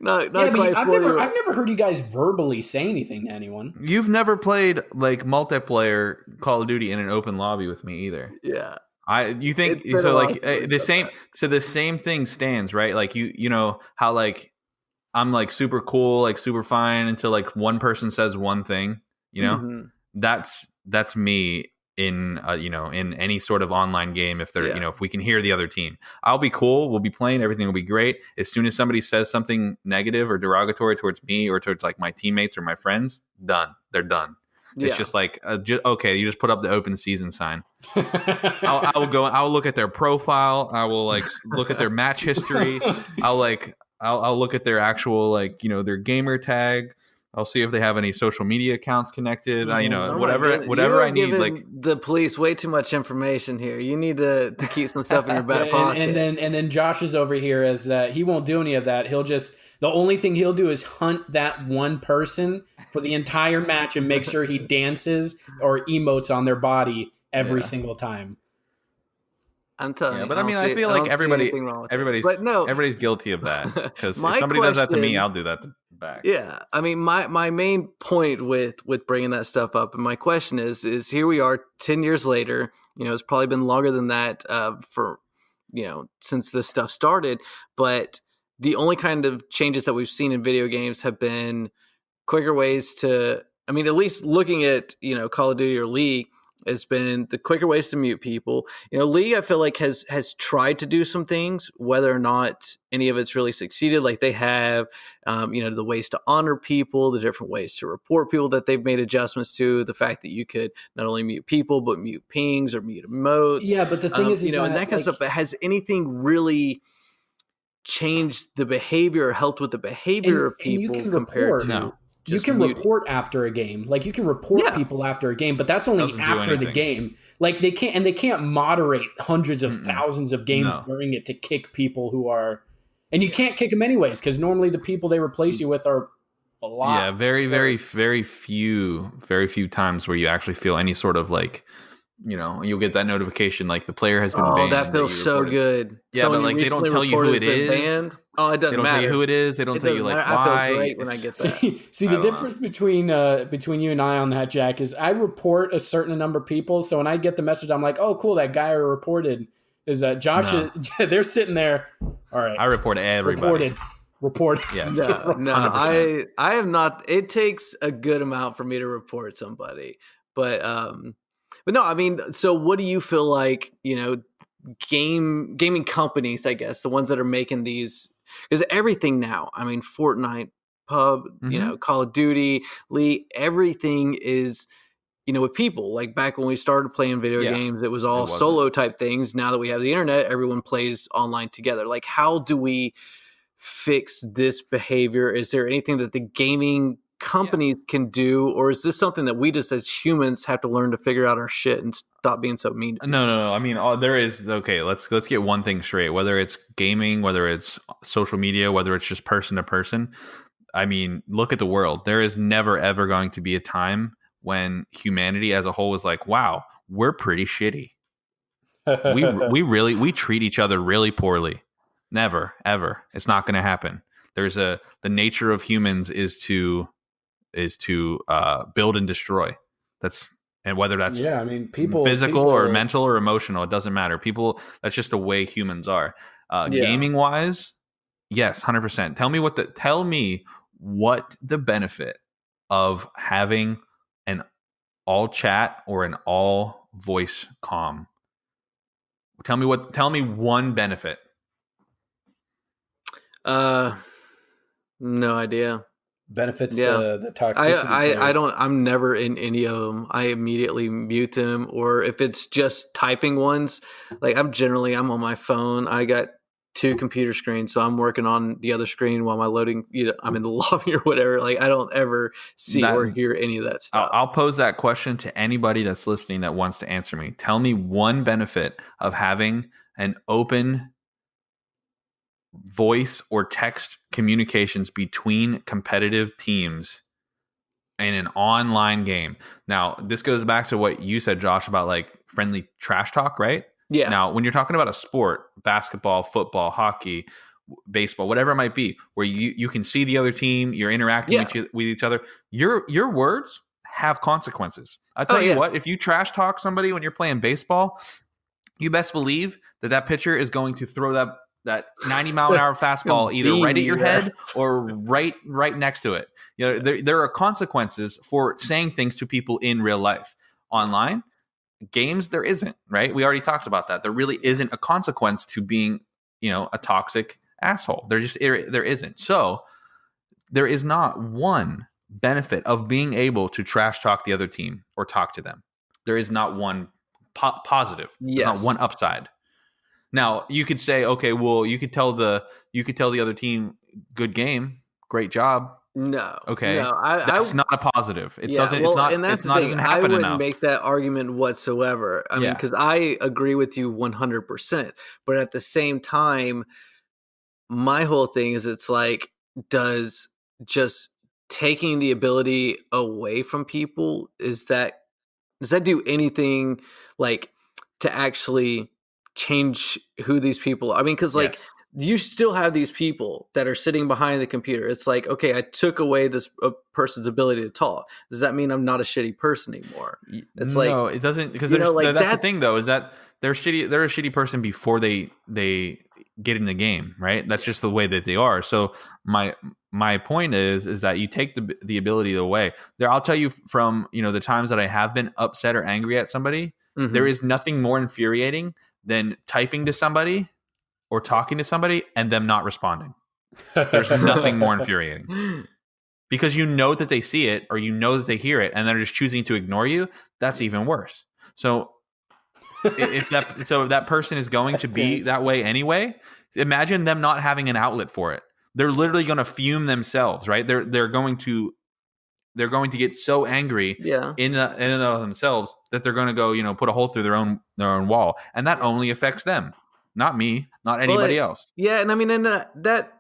not quite I've never heard you guys verbally say anything to anyone. You've never played like multiplayer Call of Duty in an open lobby with me either. Yeah. You think so? Like the same. So the same thing stands, right? Like you know how like I'm like super cool, like super fine until like one person says one thing. That's me in in any sort of online game. If they're if we can hear the other team, I'll be cool. We'll be playing. Everything will be great. As soon as somebody says something negative or derogatory towards me or towards like my teammates or my friends, done. They're done. It's just like, okay, you just put up the open season sign. I will look at their profile. I will like look at their match history. I'll look at their actual their gamer tag. I'll see if they have any social media accounts connected. Whatever I need. Like the police, way too much information here. You need to keep some stuff in your back pocket. And then Josh is over here as that he won't do any of that. The only thing he'll do is hunt that one person for the entire match and make sure he dances or emotes on their body every single time. I'm telling you. But I feel like everybody's guilty of that, because if somebody does that to me, I'll do that back. Yeah. I mean, my main point with bringing that stuff up, and my question is here we are 10 years later, it's probably been longer than that for, since this stuff started, but the only kind of changes that we've seen in video games have been quicker ways to, at least looking at, Call of Duty or League, has been the quicker ways to mute people. League, I feel like has tried to do some things, whether or not any of it's really succeeded. Like they have, the ways to honor people, the different ways to report people that they've made adjustments to, the fact that you could not only mute people, but mute pings or mute emotes. Yeah, but the thing is and that kind of stuff. But has anything really changed the behavior or helped with the behavior of people compared to... No. You can report after a game. Like you can report people after a game, but that's only after the game. Like they can't moderate hundreds of thousands of games during it to kick people who are, and you can't kick them anyways, because normally the people they replace you with are a lot. Yeah, very few times where you actually feel any sort of like, you'll get that notification like the player has been banned. Oh, that feels so good. Yeah, someone but like they don't tell you who it is. Banned. Oh, it doesn't matter. They don't tell you who it is. They don't tell you like why. I feel great when I get that. See the difference between you and I on that, Jack, is I report a certain number of people. So when I get the message, I'm like, oh, cool, that guy I reported is Josh. No. They're sitting there. All right, I report everybody. Report. Yes. No, I have not. It takes a good amount for me to report somebody, but no, so what do you feel like, gaming companies, I guess, the ones that are making these, because everything now, Fortnite, PUB, Call of Duty, League, everything is, with people. Like back when we started playing video games, it was all solo type things. Now that we have the internet, everyone plays online together. Like, how do we fix this behavior? Is there anything that the gaming companies can do, or is this something that we just as humans have to learn to figure out our shit and stop being so mean? No. There is, okay, let's get one thing straight. Whether it's gaming, whether it's social media, whether it's just person to person, look at the world. There is never ever going to be a time when humanity as a whole is like, wow, we're pretty shitty. we treat each other really poorly. Never ever. It's not going to happen. The nature of humans is to build and destroy. And whether that's people physical or mental or emotional, it doesn't matter. People, that's just the way humans are. Gaming wise, yes, 100%. Tell me what the benefit of having an all chat or an all voice comm. Tell me one benefit. No idea. Benefits the toxicity. I'm never in any of them. I immediately mute them, or if it's just typing ones, like I'm on my phone. I got 2 computer screens, so I'm working on the other screen while I'm in the lobby or whatever. Like I don't ever see or hear any of that stuff. I'll pose that question to anybody that's listening that wants to answer me. Tell me one benefit of having an open voice or text communications between competitive teams in an online game. Now, this goes back to what you said, Josh, about like friendly trash talk, right? Yeah. Now, when you're talking about a sport, basketball, football, hockey, baseball, whatever it might be, where you can see the other team, you're interacting with each other, your words have consequences. I'll tell you what, if you trash talk somebody when you're playing baseball, you best believe that pitcher is going to throw that 90 mile an hour fastball either right at your head or right next to it. There are consequences for saying things to people in real life. Online, games, there isn't, right? We already talked about that. There really isn't a consequence to being, a toxic asshole. There isn't. So there is not one benefit of being able to trash talk the other team or talk to them. There is not one positive. There's not one upside. Now you could say, okay, well, you could tell the other team, good game, great job. No. Okay. No, that's not a positive. It doesn't happen enough. I wouldn't make that argument whatsoever. I mean, because I agree with you 100%. But at the same time, my whole thing is it's like, does just taking the ability away from people, does that do anything like to actually change who these people are? I mean, because like you still have these people that are sitting behind the computer. It's like, okay, I took away this person's ability to talk. Does that mean I'm not a shitty person anymore? It's no, it doesn't, because that's the thing though, is that they're a shitty person before they get in the game, right? That's just the way that they are. So my point is that you take the ability away. There, I'll tell you from the times that I have been upset or angry at somebody, there is nothing more infuriating than typing to somebody or talking to somebody and them not responding. There's nothing more infuriating. Because that they see it or that they hear it and they're just choosing to ignore you. That's even worse. So if that person is going to be that way anyway, imagine them not having an outlet for it. They're literally going to fume themselves, right? They're going to get so angry in and of themselves that they're going to go, put a hole through their own wall, and that only affects them, not me, not anybody else. Yeah, and I mean, and that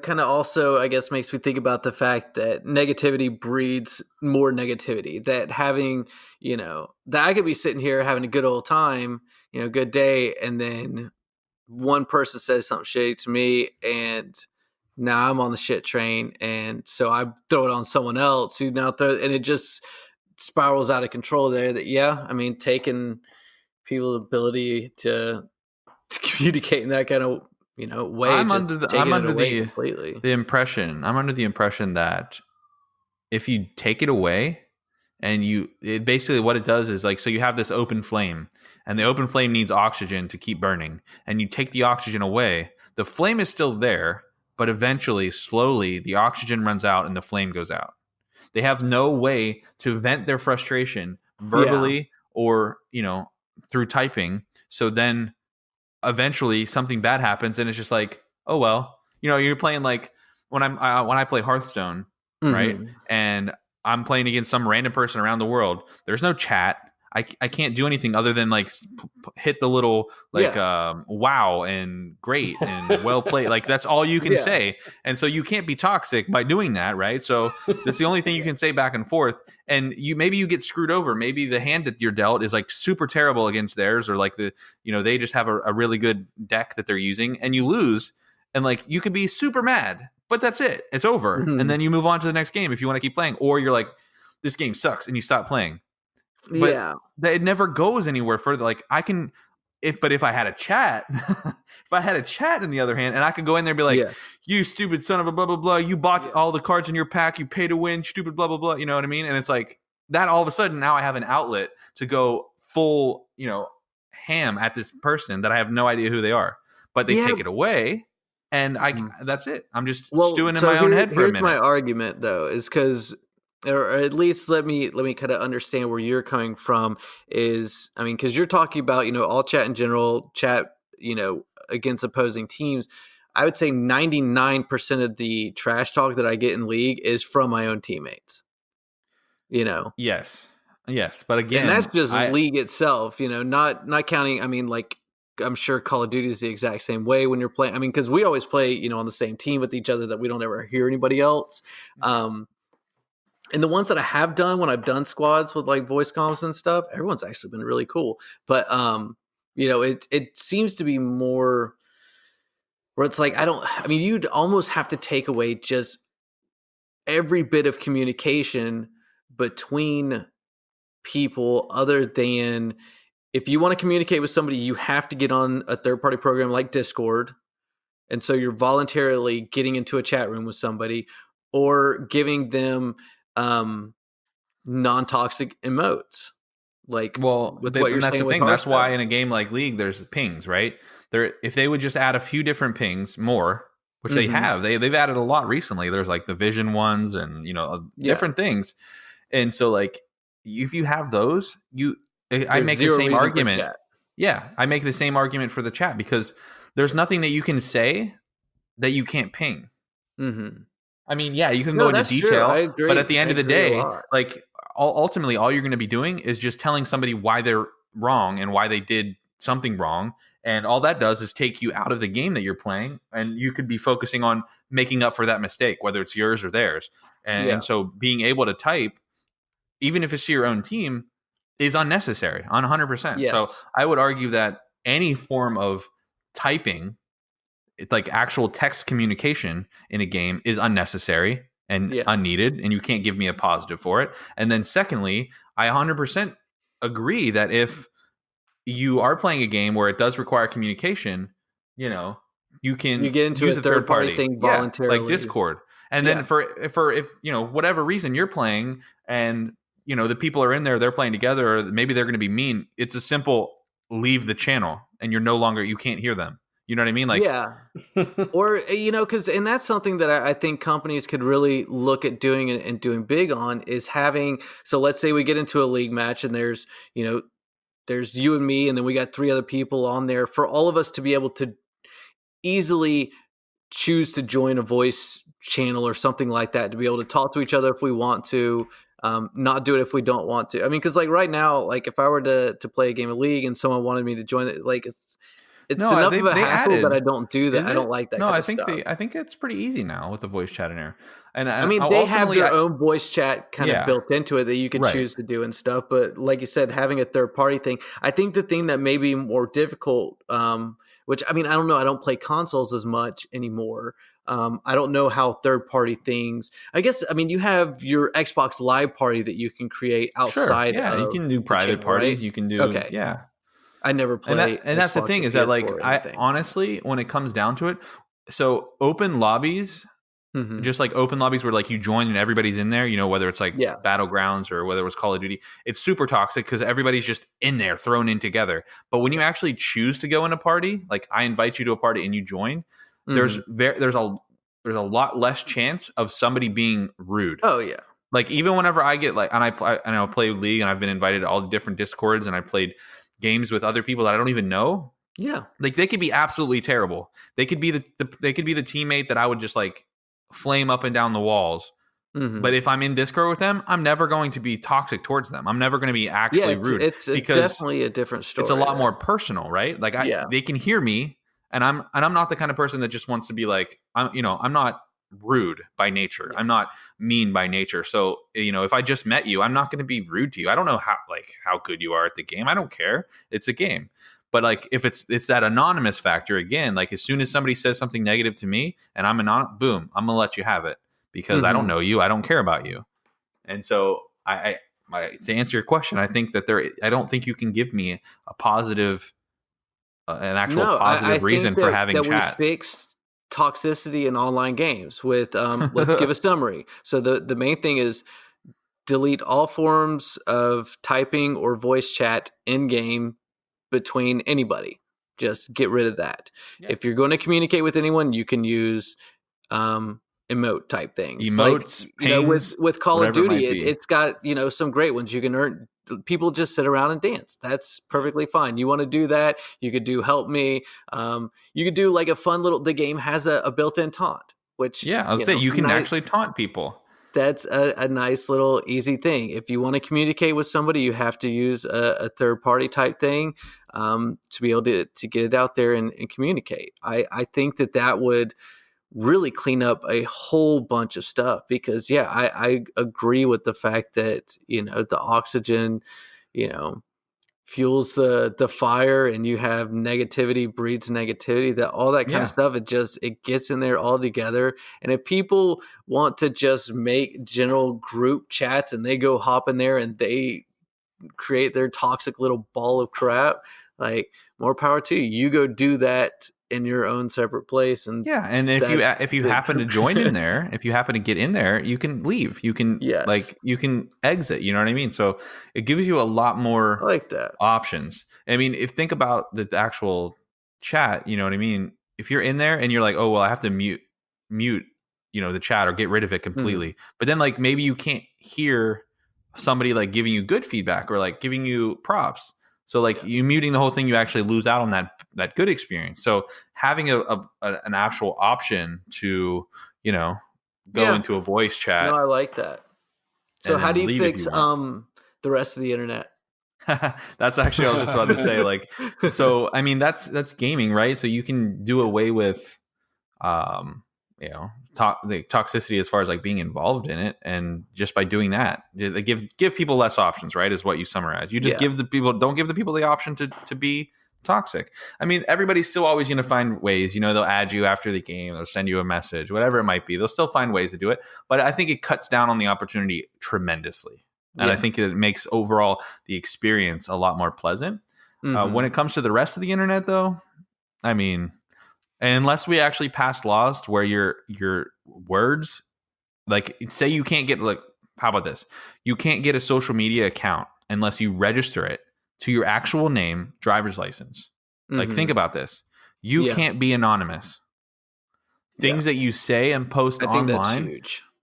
kind of also, I guess, makes me think about the fact that negativity breeds more negativity. That having, that I could be sitting here having a good old time, good day, and then one person says something shitty to me, and now I'm on the shit train, and so I throw it on someone else who now throws, and it just spirals out of control there. I mean, taking people's ability to communicate in that kind of way. I'm under the impression that if you take it away and basically what it does is like, so you have this open flame and the open flame needs oxygen to keep burning, and you take the oxygen away, the flame is still there, but eventually, slowly, the oxygen runs out and the flame goes out. They have no way to vent their frustration verbally or, through typing. So then eventually something bad happens and it's just like, oh, well, you're playing like when I play Hearthstone, right? And I'm playing against some random person around the world. There's no chat. I can't do anything other than like hit the little wow and great and well played. Like that's all you can say. And so you can't be toxic by doing that, right? So that's the only thing you can say back and forth. And maybe you get screwed over. Maybe the hand that you're dealt is like super terrible against theirs, or like they just have a really good deck that they're using, and you lose. And like you could be super mad, but that's it. It's over. And then you move on to the next game if you want to keep playing, or you're like, this game sucks, and you stop playing. But it never goes anywhere further. Like if I had a chat, on the other hand, and I could go in there and be like, you stupid son of a blah, blah, blah, you bought all the cards in your pack, you pay to win, stupid blah, blah, blah. You know what I mean? And it's like that all of a sudden now I have an outlet to go full, ham at this person that I have no idea who they are, but they take it away. And that's it. I'm just stewing in my own head for a minute. Here's my argument though, is because, or at least let me kind of understand where you're coming from is, I mean, because you're talking about, all chat in general, chat, against opposing teams. I would say 99% of the trash talk that I get in League is from my own teammates, Yes. But again, and that's just League itself, not counting. I mean, like, I'm sure Call of Duty is the exact same way when you're playing. I mean, because we always play, on the same team with each other, that we don't ever hear anybody else. And the ones that I have done when I've done squads with like voice comms and stuff, everyone's actually been really cool. But it seems to be more where it's like you'd almost have to take away just every bit of communication between people, other than if you want to communicate with somebody, you have to get on a third-party program like Discord. And so you're voluntarily getting into a chat room with somebody or giving them non-toxic emotes. Like, Well, with what you're and that's saying the with thing. That's why Hearthstone. in a game like League, there's pings, right? If they would just add a few different pings more, which they Mhm. have, they've added a lot recently. There's like the Vision ones and Yeah. different things, and so like if you have those, I There's make the zero same reason for argument. chat. Yeah, I make the same argument for the chat because there's nothing that you can say that you can't ping. Mhm. I mean, yeah, you can go No, into that's true. I detail, but at agree. the I end of the agree a day, lot. like ultimately, all you're going to be doing is just telling somebody why they're wrong and why they did something wrong, and all that does is take you out of the game that you're playing, and you could be focusing on making up for that mistake, whether it's yours or theirs. Yeah. And so, being able to type, even if it's to your own team, is unnecessary on 100%. So, Yes. I would argue that any form of typing, it's like actual text communication in a game, is unnecessary and Yeah. unneeded, and you can't give me a positive for it. And then secondly, I 100% agree that if you are playing a game where it does require communication, you You can get into a use a third third-party party. thing Yeah, like voluntarily. Discord. And Yeah. then for if whatever reason you're playing and the people are in there, they're playing together, or maybe they're going to be mean, it's a simple leave the channel and you can't hear them. You know what I mean? Like, Yeah. Or, because, and that's something that I think companies could really look at doing and doing big on is having, so let's say we get into a league match and there's you and me, and then we got 3 other people on there, for all of us to be able to easily choose to join a voice channel or something like that, to be able to talk to each other if we want to, not do it if we don't want to. I mean, because like right now, like if I were to play a game of League and someone wanted me to join it, like it's no, enough of a they hassle that I added. don't do that. Is I don't it? like that No, kind I of think stuff. I think it's pretty easy now with the voice chat in there. And I mean, they have their own voice chat kind of Yeah. built into it that you could Right. choose to do and stuff. But like you said, having a third party thing, I think the thing that may be more difficult, which I mean, I don't know, I don't play consoles as much anymore. I don't know how third party things. I guess I mean you have your Xbox Live Party that you can create outside Yeah, you of can do the private channel, parties. Okay. You can do Okay. Yeah. I never play And that's the Xbox thing or is that, like, PS4 or I anything. honestly, when it comes down to it, so open lobbies, Mhm. just like open lobbies where like you join and everybody's in there, whether it's like Yeah. Battlegrounds or whether it was Call of Duty, it's super toxic because everybody's just in there thrown in together. But when you actually choose to go in a party, like I invite you to a party and you join, Mhm. there's a lot less chance of somebody being rude. Oh yeah. Like even whenever I get like, and I play League and I've been invited to all the different Discords and I played games with other people that I don't even know. Yeah. Like they could be absolutely terrible. They could be they could be the teammate that I would just like flame up and down the walls. Mhm. But if I'm in Discord with them, I'm never going to be toxic towards them. I'm never going to be actually rude. It's because definitely a different story. it's a lot there. more personal, right? Like Yeah. they can hear me, and I'm not the kind of person that just wants to be like I'm not rude by nature. Yeah. I'm not mean by nature. So if I just met you, I'm not going to be rude to you. I don't know how good you are at the game. I don't care. It's a game. But like if it's that anonymous factor again, like as soon as somebody says something negative to me and I'm anonymous, boom, I'm gonna let you have it because I don't Mhm. know you. I don't care about you. And so to answer your question, I think that I don't think you can give me a positive, an actual No, positive I reason think for that, having that we chat. fixed toxicity in online games with let's give a summary. So the main thing is delete all forms of typing or voice chat in game between anybody. Just get rid of that. Yeah. If you're going to communicate with anyone, you can use emote type things. Emotes, Like pings, with Call of whatever it Duty, might be. it's got some great ones. You can earn. People just sit around and dance. That's perfectly fine. You want to do that? You could do help me. You could do like a fun little. The game has a built-in taunt, which Yeah, I'll say you can actually taunt people. that's a nice little easy thing. If you want to communicate with somebody, you have to use a third party type thing to be able to get it out there and communicate. I think that would really clean up a whole bunch of stuff because I agree with the fact that the oxygen fuels the fire, and you have negativity breeds negativity, that all that kind of stuff, it gets in there all together. And if people want to just make general group chats and they go hop in there and they create their toxic little ball of crap, like more power to you. You go do that in your own separate place. And yeah, and if you happen to join in there, if you happen to get in there, you can leave. You can you can exit. You know what I mean? So it gives you a lot more I like that options. I mean, think about the actual chat. You know what I mean? If you're in there and you're like, oh well, I have to mute, the chat or get rid of it completely. But then like maybe you can't hear somebody like giving you good feedback or like giving you props. So like you muting the whole thing, you actually lose out on that good experience. So having an actual option to, go into a voice chat. No, I like that. So how do you fix the rest of the internet? That's actually what I was just about to say. Like, so I mean that's gaming, right? So you can do away with the toxicity as far as like being involved in it, and just by doing that, they give people less options, right? Is what you summarize. You just don't give the people the option to be toxic. I mean, everybody's still always going to find ways. They'll add you after the game, they'll send you a message, whatever it might be. They'll still find ways to do it, but I think it cuts down on the opportunity tremendously, and I think it makes overall the experience a lot more pleasant. When it comes to the rest of the internet, though, I mean, unless we actually pass laws to where your words, like say you can't get how about this? You can't get a social media account unless you register it to your actual name, driver's license. Like think about this. You can't be anonymous. Things that you say and post online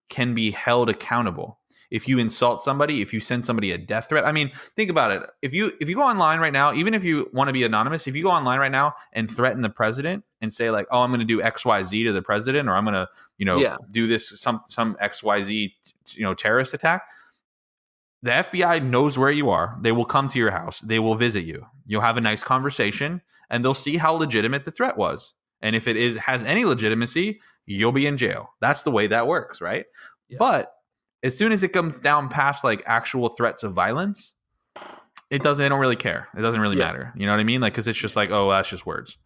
can be held accountable. If you insult somebody, if you send somebody a death threat, I mean, think about it. If you go online right now, even if you want to be anonymous, if you go online right now and threaten the president and say like, "Oh, I'm going to do XYZ to the president," or "I'm going to, do this some XYZ, terrorist attack," the FBI knows where you are. They will come to your house. They will visit you. You'll have a nice conversation, and they'll see how legitimate the threat was. And if it has any legitimacy, you'll be in jail. That's the way that works, right? Yeah. But as soon as it comes down past like actual threats of violence, they don't really care. It doesn't really matter. You know what I mean? Like, cause it's just like, oh, that's just words.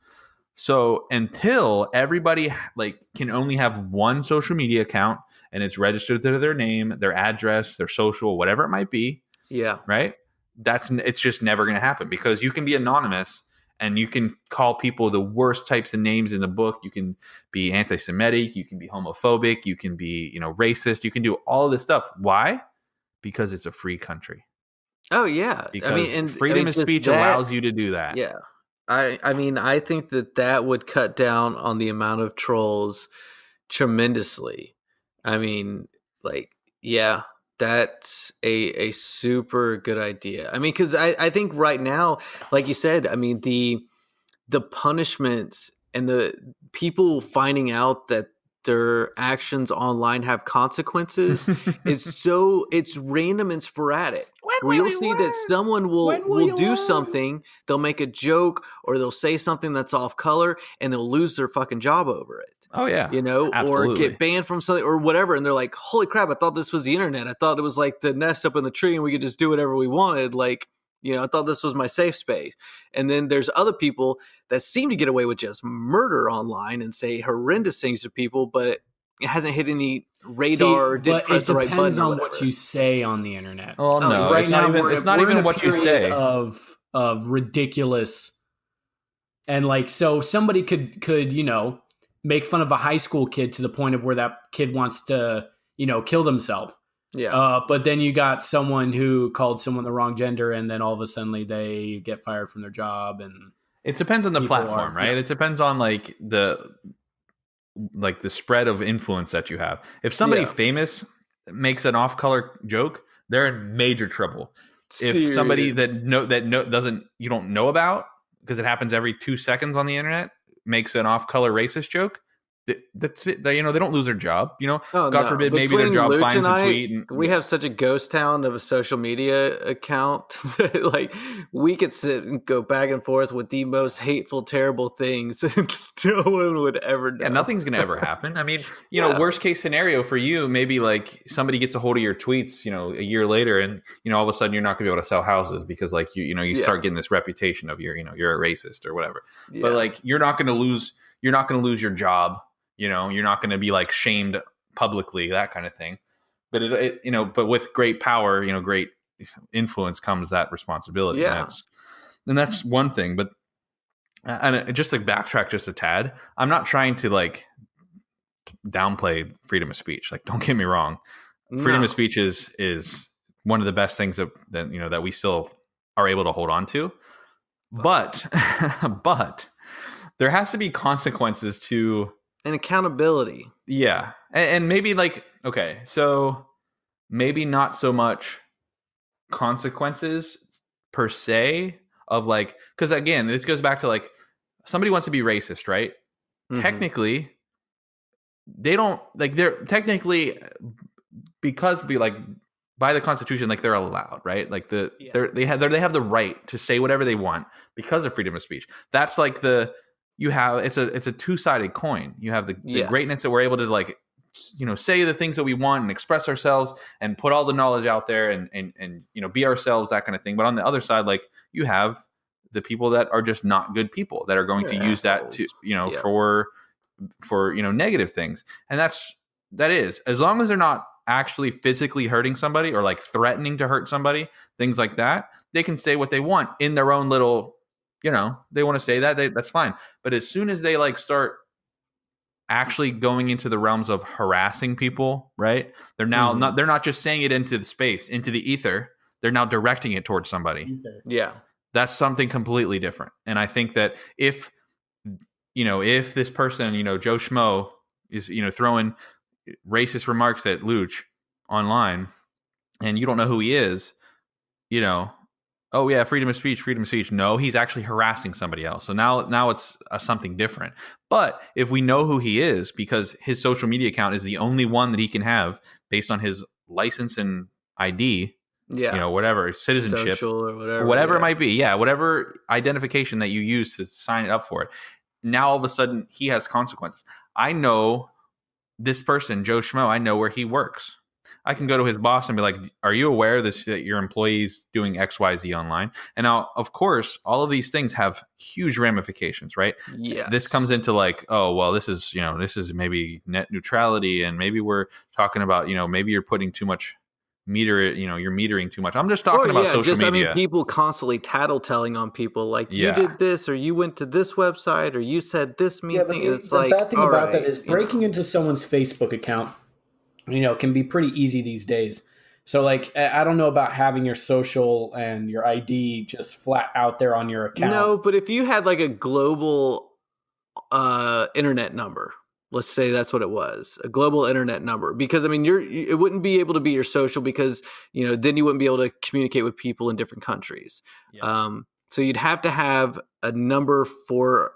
So until everybody like can only have one social media account and it's registered to their name, their address, their social, whatever it might be. Yeah. Right. It's just never going to happen, because you can be anonymous and you can call people the worst types of names in the book. You can be anti-Semitic. You can be homophobic. You can be, racist. You can do all this stuff. Why? Because it's a free country. Oh, yeah. Because freedom of speech allows you to do that. Yeah. I mean, I think that would cut down on the amount of trolls tremendously. I mean, like, yeah. That's a super good idea. I mean, because I think right now, like you said, I mean, the punishments and the people finding out that their actions online have consequences it's random and sporadic. You'll see that someone will do something, they'll make a joke or they'll say something that's off color and they'll lose their fucking job over it. Oh yeah. Absolutely. Or get banned from something or whatever. And they're like, holy crap, I thought this was the internet. I thought it was like the nest up in the tree and we could just do whatever we wanted. Like, I thought this was my safe space. And then there's other people that seem to get away with just murder online and say horrendous things to people, but it hasn't hit any radar or didn't press the right button. It depends on what you say on the internet. Oh no, right now it's not even what you say of ridiculous. And like, so somebody could make fun of a high school kid to the point of where that kid wants to, kill themselves. Yeah. But then you got someone who called someone the wrong gender, and then all of a sudden they get fired from their job. And it depends on the platform, right? Yeah. It depends on like the spread of influence that you have. If somebody famous makes an off-color joke, they're in major trouble. If somebody you don't know about, because it happens every 2 seconds on the internet, makes an off-color racist joke, that's it. They don't lose their job. God forbid, maybe their job finds a tweet. We have such a ghost town of a social media account that like we could sit and go back and forth with the most hateful, terrible things, and no one would ever know. Yeah, nothing's gonna ever happen. I mean, worst case scenario for you, maybe like somebody gets a hold of your tweets, a year later, and all of a sudden you're not gonna be able to sell houses because like you start getting this reputation of you're a racist or whatever. Yeah. But like you're not gonna lose your job. You're not going to be like shamed publicly, that kind of thing. But but with great power, great influence comes that responsibility. Yeah. And that's one thing. But and just to backtrack just a tad, I'm not trying to like downplay freedom of speech. Like, don't get me wrong. Freedom of speech is one of the best things that that we still are able to hold on to. But there has to be consequences to and accountability. Yeah. And maybe like, okay, so maybe not so much consequences per se of like, because again, this goes back to like somebody wants to be racist, right? Mm-hmm. Technically, they don't like they're technically because be like by the Constitution, like they're allowed, right? Like they have the right to say whatever they want because of freedom of speech. That's like it's a two-sided coin. You have the greatness that we're able to like, say the things that we want and express ourselves and put all the knowledge out there and be ourselves, that kind of thing. But on the other side, like you have the people that are just not good people that are going to use that to, for negative things. And that is, as long as they're not actually physically hurting somebody or like threatening to hurt somebody, things like that, they can say what they want in their own little, they want to say that's fine. But as soon as they like start actually going into the realms of harassing people, right? They're now they're not just saying it into the space, into the ether. They're now directing it towards somebody. Yeah. That's something completely different. And I think that if this person, Joe Schmo is, throwing racist remarks at Luch online and you don't know who he is, oh yeah, freedom of speech. No, he's actually harassing somebody else. So now it's something different. But if we know who he is because his social media account is the only one that he can have based on his license and ID, whatever, citizenship, social or whatever it might be. Yeah, whatever identification that you use to sign it up for it. Now all of a sudden he has consequences. I know this person, Joe Schmo, I know where he works. I can go to his boss and be like, are you aware that your employee's doing XYZ online? And now, of course, all of these things have huge ramifications, right? Yes. This comes into like, oh, well, this is maybe net neutrality. And maybe we're talking about, maybe you're putting too much you're metering too much. I'm just talking about social media. I mean, people constantly tattletelling on people like you did this or you went to this website or you said this mean thing. It's the bad thing about that is breaking into someone's Facebook account, can be pretty easy these days. So like, I don't know about having your social and your ID just flat out there on your account. No, but if you had like a global internet number, let's say that's what it was, a global internet number, because I mean, it wouldn't be able to be your social because, then you wouldn't be able to communicate with people in different countries. Yeah. So you'd have to have a number for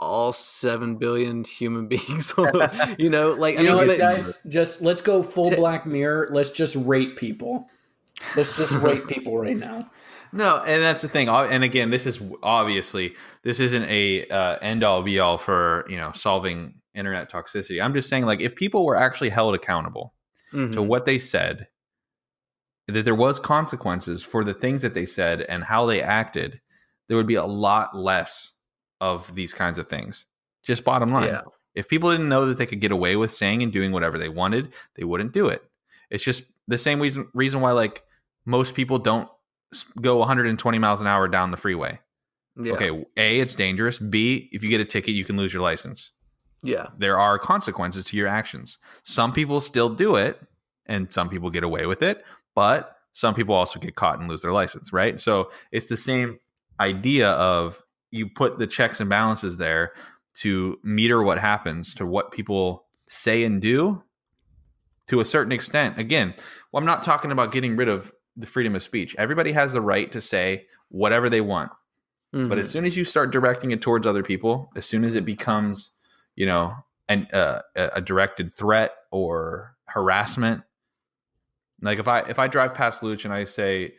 all 7 billion human beings, guys, just let's go full Black Mirror. Let's just rate people. Let's just rate people right now. No, and that's the thing. And again, this isn't a end all be all for solving internet toxicity. I'm just saying, like, if people were actually held accountable to what they said, that there was consequences for the things that they said and how they acted, there would be a lot less of these kinds of things. Just bottom line. Yeah. If people didn't know that they could get away with saying and doing whatever they wanted, they wouldn't do it. It's just the same reason why like most people don't go 120 miles an hour down the freeway. Yeah. Okay, A, it's dangerous. B, if you get a ticket, you can lose your license. Yeah. There are consequences to your actions. Some people still do it and some people get away with it, but some people also get caught and lose their license, right? So it's the same idea of you put the checks and balances there to meter what happens to what people say and do to a certain extent. Again, I'm not talking about getting rid of the freedom of speech. Everybody has the right to say whatever they want. Mm-hmm. But as soon as you start directing it towards other people, as soon as it becomes, a directed threat or harassment, like if I drive past Luch and I say,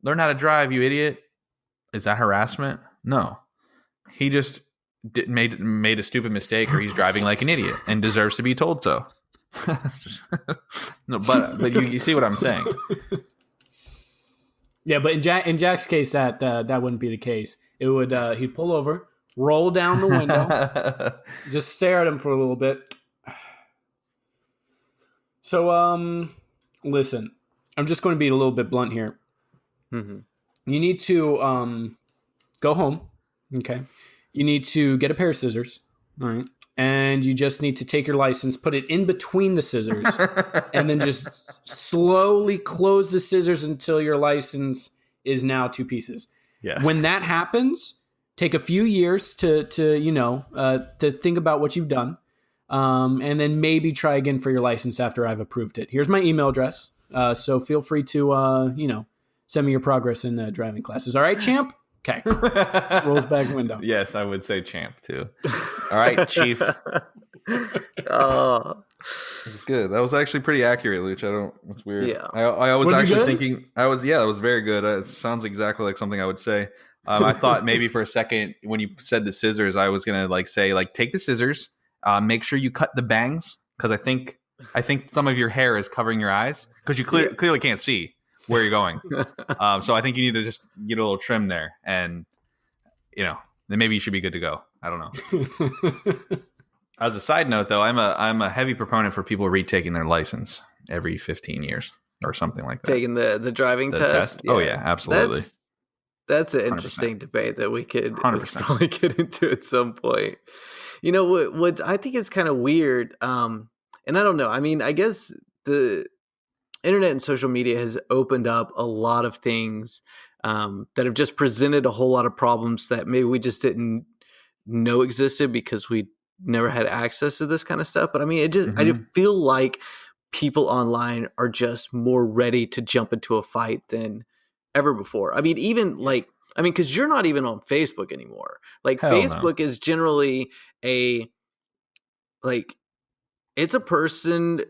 "Learn how to drive, you idiot," is that harassment? No. He just made a stupid mistake, or he's driving like an idiot and deserves to be told so. No, but you see what I'm saying? Yeah, but in Jack's case, that wouldn't be the case. It would he'd pull over, roll down the window, just stare at him for a little bit. So listen, I'm just going to be a little bit blunt here. Mm-hmm. You need to go home. Okay. you need to get a pair of scissors. All right. And you just need to take your license, put it in between the scissors, and then just slowly close the scissors until your license is now 2 pieces. Yes. When that happens, take a few years to think about what you've done, and then maybe try again for your license after I've approved it. Here's my email address, so feel free to send me your progress in driving classes. All right, champ? Okay. Rolls back window. Yes, I would say champ too. All right, chief. Oh, It's good. That was actually pretty accurate, Luch. It's weird. Yeah. I was Was it actually good? thinking. That was very good. It sounds exactly like something I would say. I thought maybe for a second when you said the scissors, I was gonna say take the scissors, make sure you cut the bangs because I think some of your hair is covering your eyes because you clearly can't see where you're going. So I think you need to just get a little trim there, and then maybe you should be good to go. I don't know. As a side note, though, I'm a heavy proponent for people retaking their license every 15 years or something like that. taking the driving test. Oh yeah, absolutely. That's an 100%. interesting debate that we could 100%. probably get into at some point. You know what I think is kind of weird, and I don't know. I mean, I guess the internet and social media has opened up a lot of things that have just presented a whole lot of problems that maybe we just didn't know existed because we never had access to this kind of stuff. But I mean, I just feel like people online are just more ready to jump into a fight than ever before. I mean, because you're not even on Facebook anymore. Like Hell no. Facebook is generally it's a person,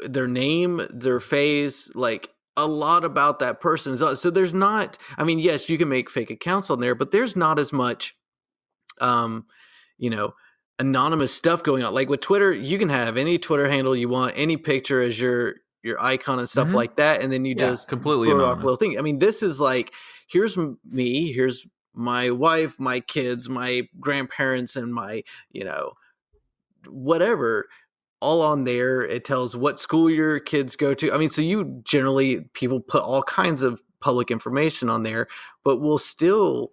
their name, their face, like a lot about that person. So there's not, I mean, yes, you can make fake accounts on there, but there's not as much, anonymous stuff going on. Like with Twitter, you can have any Twitter handle you want, any picture as your icon and stuff like that. And then you just completely blow off anonymous. little thing. I mean, this is like, here's me, here's my wife, my kids, my grandparents, and my, whatever, all on there. It tells what school your kids go to. I mean, so people put all kinds of public information on there, but we'll still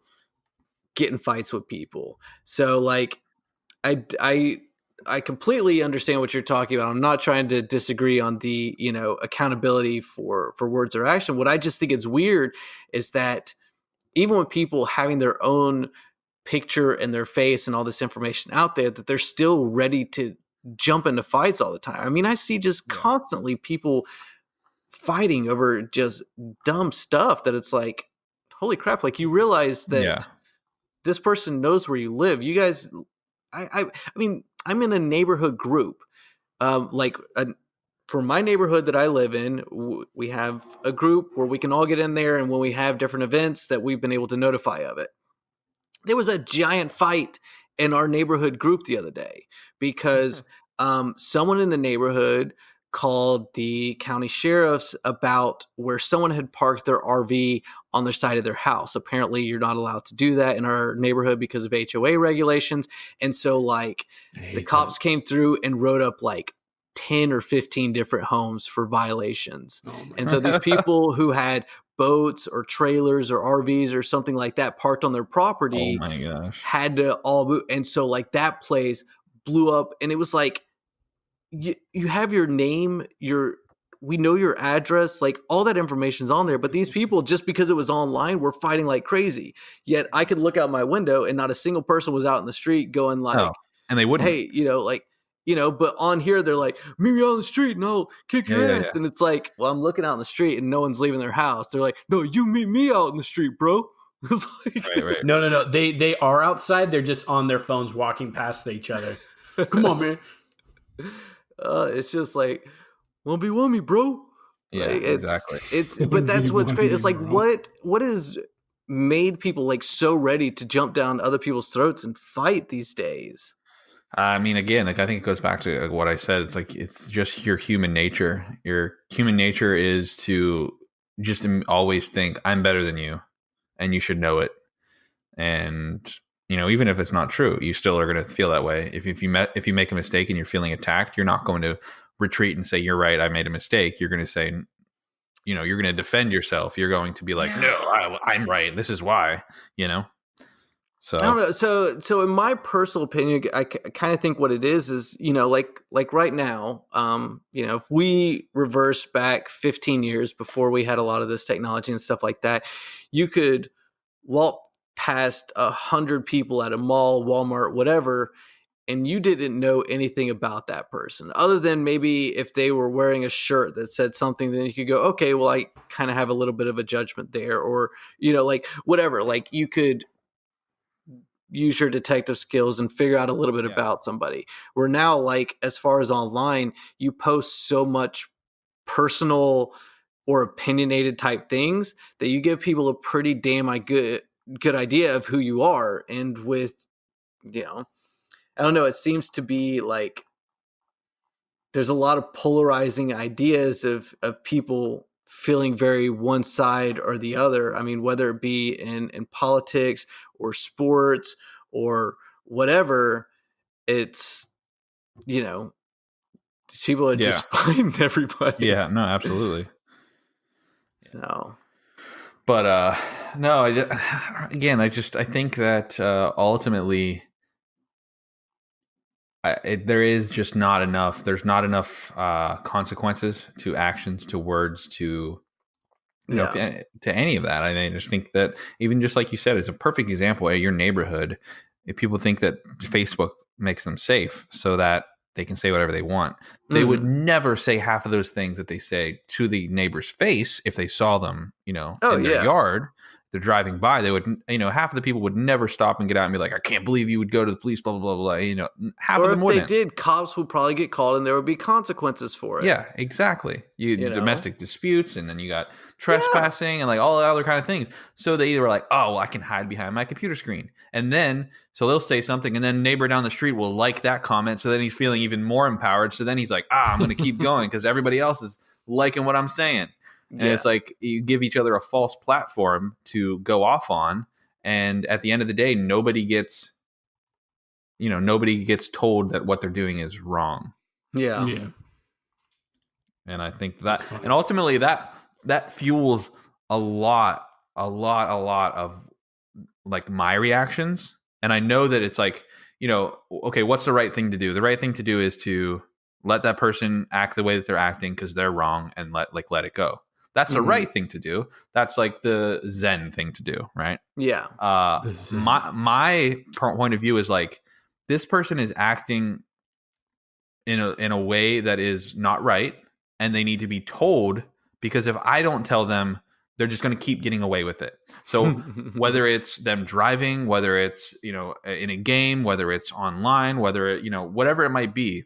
get in fights with people. So like, I completely understand what you're talking about. I'm not trying to disagree on the, accountability for words or action. What I just think is weird is that even with people having their own picture and their face and all this information out there, that they're still ready to jump into fights all the time. I mean, I see just constantly people fighting over just dumb stuff that it's like, holy crap. Like you realize that this person knows where you live. You guys, I mean, I'm in a neighborhood group. For my neighborhood that I live in, we have a group where we can all get in there, and when we have different events that we've been able to notify of it. There was a giant fight in our neighborhood group the other day because someone in the neighborhood called the county sheriffs about where someone had parked their RV on the side of their house. Apparently, you're not allowed to do that in our neighborhood because of HOA regulations. And so, the cops came through and wrote up 10 or 15 different homes for violations. And so these people who had boats or trailers or RVs or something like that parked on their property had to all move. And so that place blew up, and it was you have your name, we know your address, all that information's on there. But these people, just because it was online, were fighting like crazy. Yet I could look out my window and not a single person was out in the street going and they wouldn't. Hey, but on here they're like, meet me on the street and I'll kick your ass. And it's like, well, I'm looking out in the street and no one's leaving their house. They're like, no, you meet me out in the street, bro. It's right. No. They are outside. They're just on their phones walking past each other. Come on, man. It's just like, 1v1 bro. Yeah, exactly. But that's what's great. It's like, what has made people so ready to jump down other people's throats and fight these days? I mean, again, I think it goes back to what I said. It's just your human nature. Your human nature is to just always think, I'm better than you, and you should know it. And even if it's not true, you still are going to feel that way. If you make a mistake and you're feeling attacked, you're not going to retreat and say, you're right, I made a mistake. You're going to say, you're going to defend yourself. You're going to be like, no, I'm right. This is why, So I don't know. So in my personal opinion, I kind of think what it is, like right now, if we reverse back 15 years before we had a lot of this technology and stuff like that, you could walk past 100 people at a mall, Walmart, whatever, and you didn't know anything about that person other than maybe if they were wearing a shirt that said something, then you could go, okay, well, I kind of have a little bit of a judgment there, or, like whatever, like you could use your detective skills and figure out a little bit about somebody. Where now, like, as far as online, you post so much personal or opinionated type things that you give people a pretty damn good idea of who you are. And with, I don't know, it seems to be like there's a lot of polarizing ideas of people feeling very one side or the other. I mean, whether it be in politics or sports or whatever, it's, these people are just fighting everybody. Yeah, no, absolutely. So, but no, I think that ultimately there is just not enough. There's not enough consequences to actions, to words, to to any of that. I just think that even just like you said, it's a perfect example at your neighborhood. If people think that Facebook makes them safe so that they can say whatever they want, they would never say half of those things that they say to the neighbor's face if they saw them, in their yard. They're driving by, they would, half of the people would never stop and get out and be like, I can't believe you would go to the police, blah, blah, blah, blah. Half or of them if wouldn't. They did, cops would probably get called and there would be consequences for it. Yeah, exactly. Domestic disputes, and then you got trespassing and like all the other kind of things. So they either were like, oh, well, I can hide behind my computer screen. And then, so they'll say something, and then neighbor down the street will like that comment. So then he's feeling even more empowered. So then he's like, I'm going to keep going because everybody else is liking what I'm saying. And it's like you give each other a false platform to go off on. And at the end of the day, nobody gets told that what they're doing is wrong. Yeah. And I think that, and ultimately that fuels a lot of like my reactions. And I know that it's like, okay, what's the right thing to do? The right thing to do is to let that person act the way that they're acting because they're wrong, and let it go. That's the right thing to do. That's like the Zen thing to do, right? Yeah. My point of view is like, this person is acting in a way that is not right, and they need to be told, because if I don't tell them, they're just going to keep getting away with it. So whether it's them driving, whether it's, in a game, whether it's online, whether it, whatever it might be,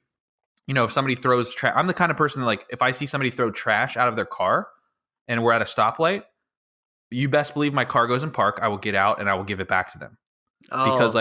if somebody throws trash, I'm the kind of person that, like, if I see somebody throw trash out of their car and we're at a stoplight, you best believe my car goes in park. I will get out and I will give it back to them. Because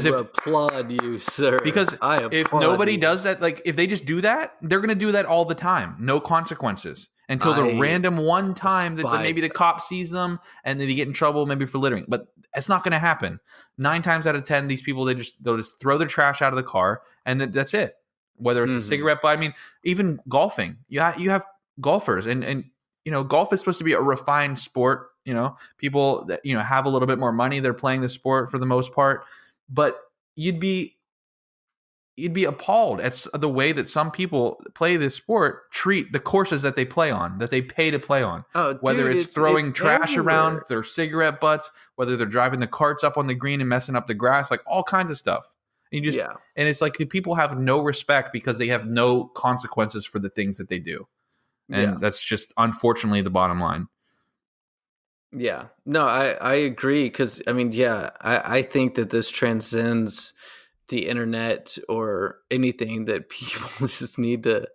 applaud you, sir. Because if nobody does that, like if they just do that, they're going to do that all the time. No consequences until the random one time that maybe the cop sees them and then they get in trouble maybe for littering. But it's not going to happen. 9 times out of 10, these people, they'll just throw their trash out of the car and that's it. Whether it's a cigarette butt, I mean, even golfing, you have golfers and golf is supposed to be a refined sport. People that, have a little bit more money, they're playing the sport for the most part, but you'd be appalled at the way that some people play this sport, treat the courses that they play on, that they pay to play on. Whether it's throwing trash around, their cigarette butts, whether they're driving the carts up on the green and messing up the grass, like all kinds of stuff. And and it's like the people have no respect because they have no consequences for the things that they do. And that's just unfortunately the bottom line. Yeah, no, I agree. Because I mean, I think that this transcends the internet or anything, that people just need to,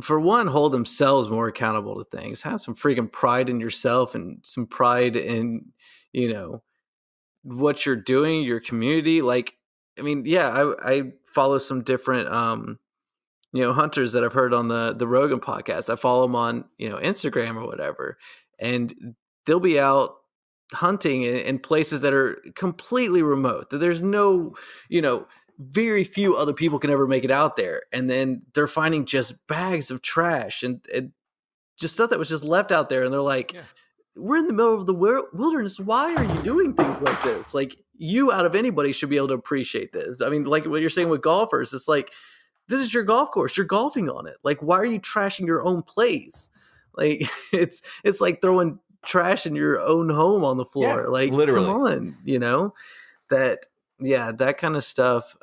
for one, hold themselves more accountable to things. Have some freaking pride in yourself and some pride in, what you're doing, your community. Like, I mean, I follow some different, hunters that I've heard on the Rogan podcast. I follow them on, Instagram or whatever. And they'll be out hunting in places that are completely remote, that there's no, very few other people can ever make it out there. And then they're finding just bags of trash and just stuff that was just left out there. And they're like, we're in the middle of the wilderness. Why are you doing things like this? Like, you out of anybody should be able to appreciate this. I mean, like what you're saying with golfers, it's like, this is your golf course. You're golfing on it. Like, why are you trashing your own place? Like, it's like throwing trash in your own home on the floor. Yeah, like, literally. come on, that kind of stuff.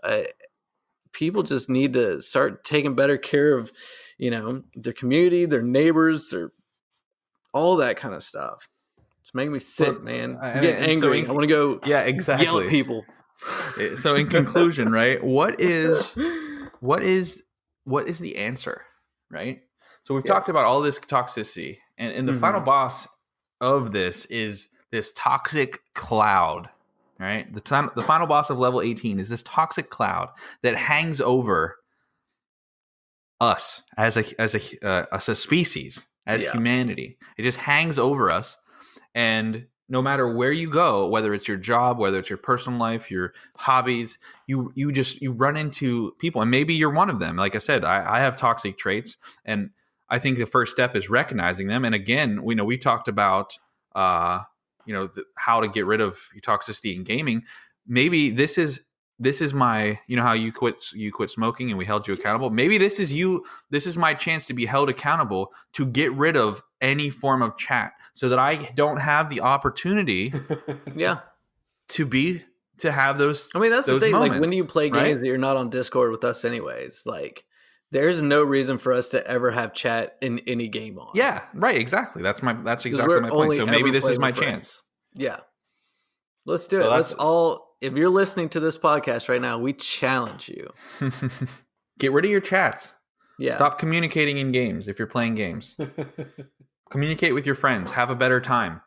People just need to start taking better care of, their community, their neighbors, their all that kind of stuff. It's making me sick, man. I'm getting angry. I want to go yell at people. So in conclusion, right, what is the answer, right? So we've talked about all this toxicity, and the final boss of this is this toxic cloud, right? The final boss of level 18 is this toxic cloud that hangs over us as a species, as humanity. It just hangs over us, and no matter where you go, whether it's your job, whether it's your personal life, your hobbies, you run into people, and maybe you're one of them. Like I said, I have toxic traits, and I think the first step is recognizing them. And again, we talked about how to get rid of toxicity in gaming. Maybe this is my, how you quit smoking and we held you accountable. Maybe this is my chance to be held accountable to get rid of any form of chat, so that I don't have the opportunity to have those. I mean, that's the thing. Moments, like, when you play games that you're not on Discord with us anyways, like, there's no reason for us to ever have chat in any game on. Yeah, right. Exactly. That's exactly my point. So maybe this is my chance. Yeah. Let's do it. Let's all, if you're listening to this podcast right now, we challenge you. Get rid of your chats. Yeah. Stop communicating in games if you're playing games. Communicate with your friends. Have a better time.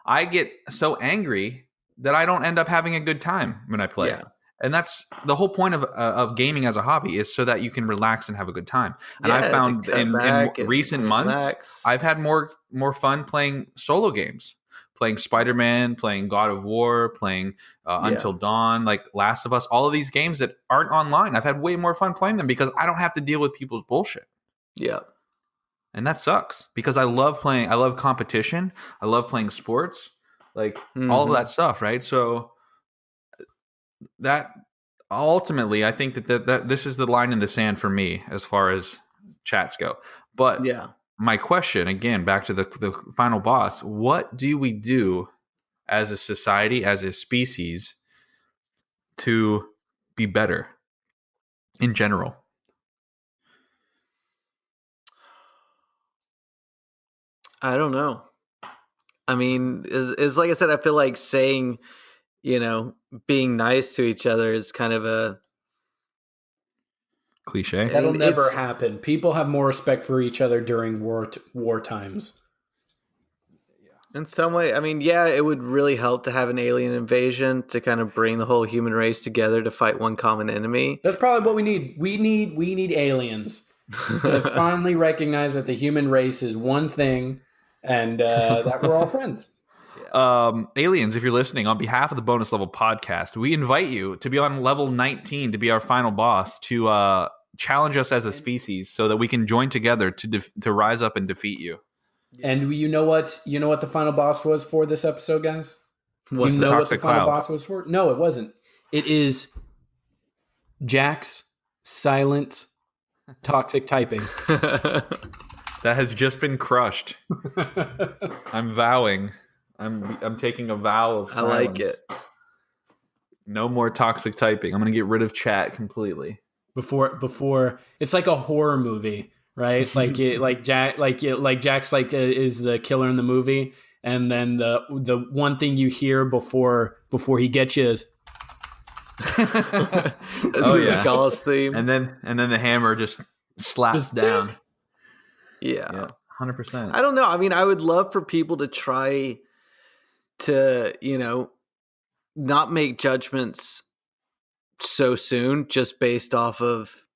I get so angry that I don't end up having a good time when I play. Yeah. And that's the whole point of gaming as a hobby, is so that you can relax and have a good time. And I found in recent months, I've had more fun playing solo games, playing Spider-Man, playing God of War, playing Until Dawn, like Last of Us, all of these games that aren't online. I've had way more fun playing them because I don't have to deal with people's bullshit. Yeah. And that sucks, because I love competition. I love playing sports, like all of that stuff, right? So that ultimately, I think that this is the line in the sand for me as far as chats go. But my question, again, back to the final boss, what do we do as a society, as a species, to be better in general? I don't know. I mean, is like I said, I feel like saying, being nice to each other is kind of a cliche. That'll never happen. People have more respect for each other during war times. In some way, I mean, it would really help to have an alien invasion to kind of bring the whole human race together to fight one common enemy. That's probably what we need. We need aliens to finally recognize that the human race is one thing, and that we're all friends. Aliens, if you're listening, on behalf of the Bonus Level Podcast, we invite you to be on level 19 to be our final boss, to challenge us as a species so that we can join together to rise up and defeat you. And you know what the final boss was for this episode, guys? What's the toxic cloud? Final boss was for? No, it wasn't. It is Jack's silent toxic typing. That has just been crushed. I'm vowing. I'm taking a vow of silence. I like it. No more toxic typing. I'm going to get rid of chat completely. Before it's like a horror movie, right? Jack's is the killer in the movie, and then the one thing you hear before he gets you is the Jaws theme, and then the hammer just slaps down. Yeah, 100%. I don't know. I mean, I would love for people to try to, not make judgments so soon just based off of,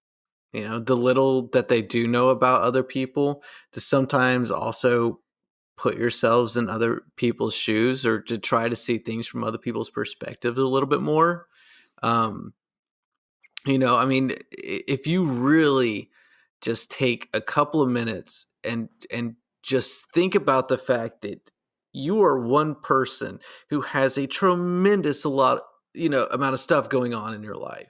the little that they do know about other people, to sometimes also put yourselves in other people's shoes, or to try to see things from other people's perspectives a little bit more. I mean, if you really just take a couple of minutes and just think about the fact that you are one person who has a tremendous amount of stuff going on in your life.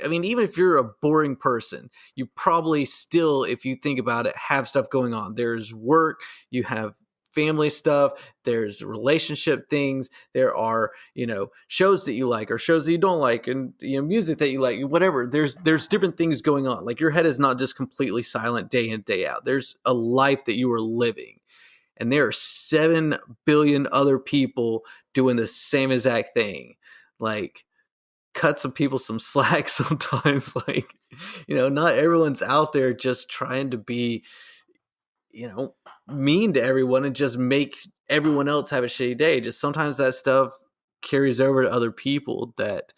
I mean, even if you're a boring person, you probably still, if you think about it, have stuff going on. There's work, you have family stuff, there's relationship things, there are, shows that you like or shows that you don't like, and music that you like, whatever. There's different things going on. Like, your head is not just completely silent day in, day out. There's a life that you are living. And there are 7 billion other people doing the same exact thing. Like, cut some people some slack sometimes. Like, not everyone's out there just trying to be, mean to everyone and just make everyone else have a shitty day. Just sometimes that stuff carries over to other people, that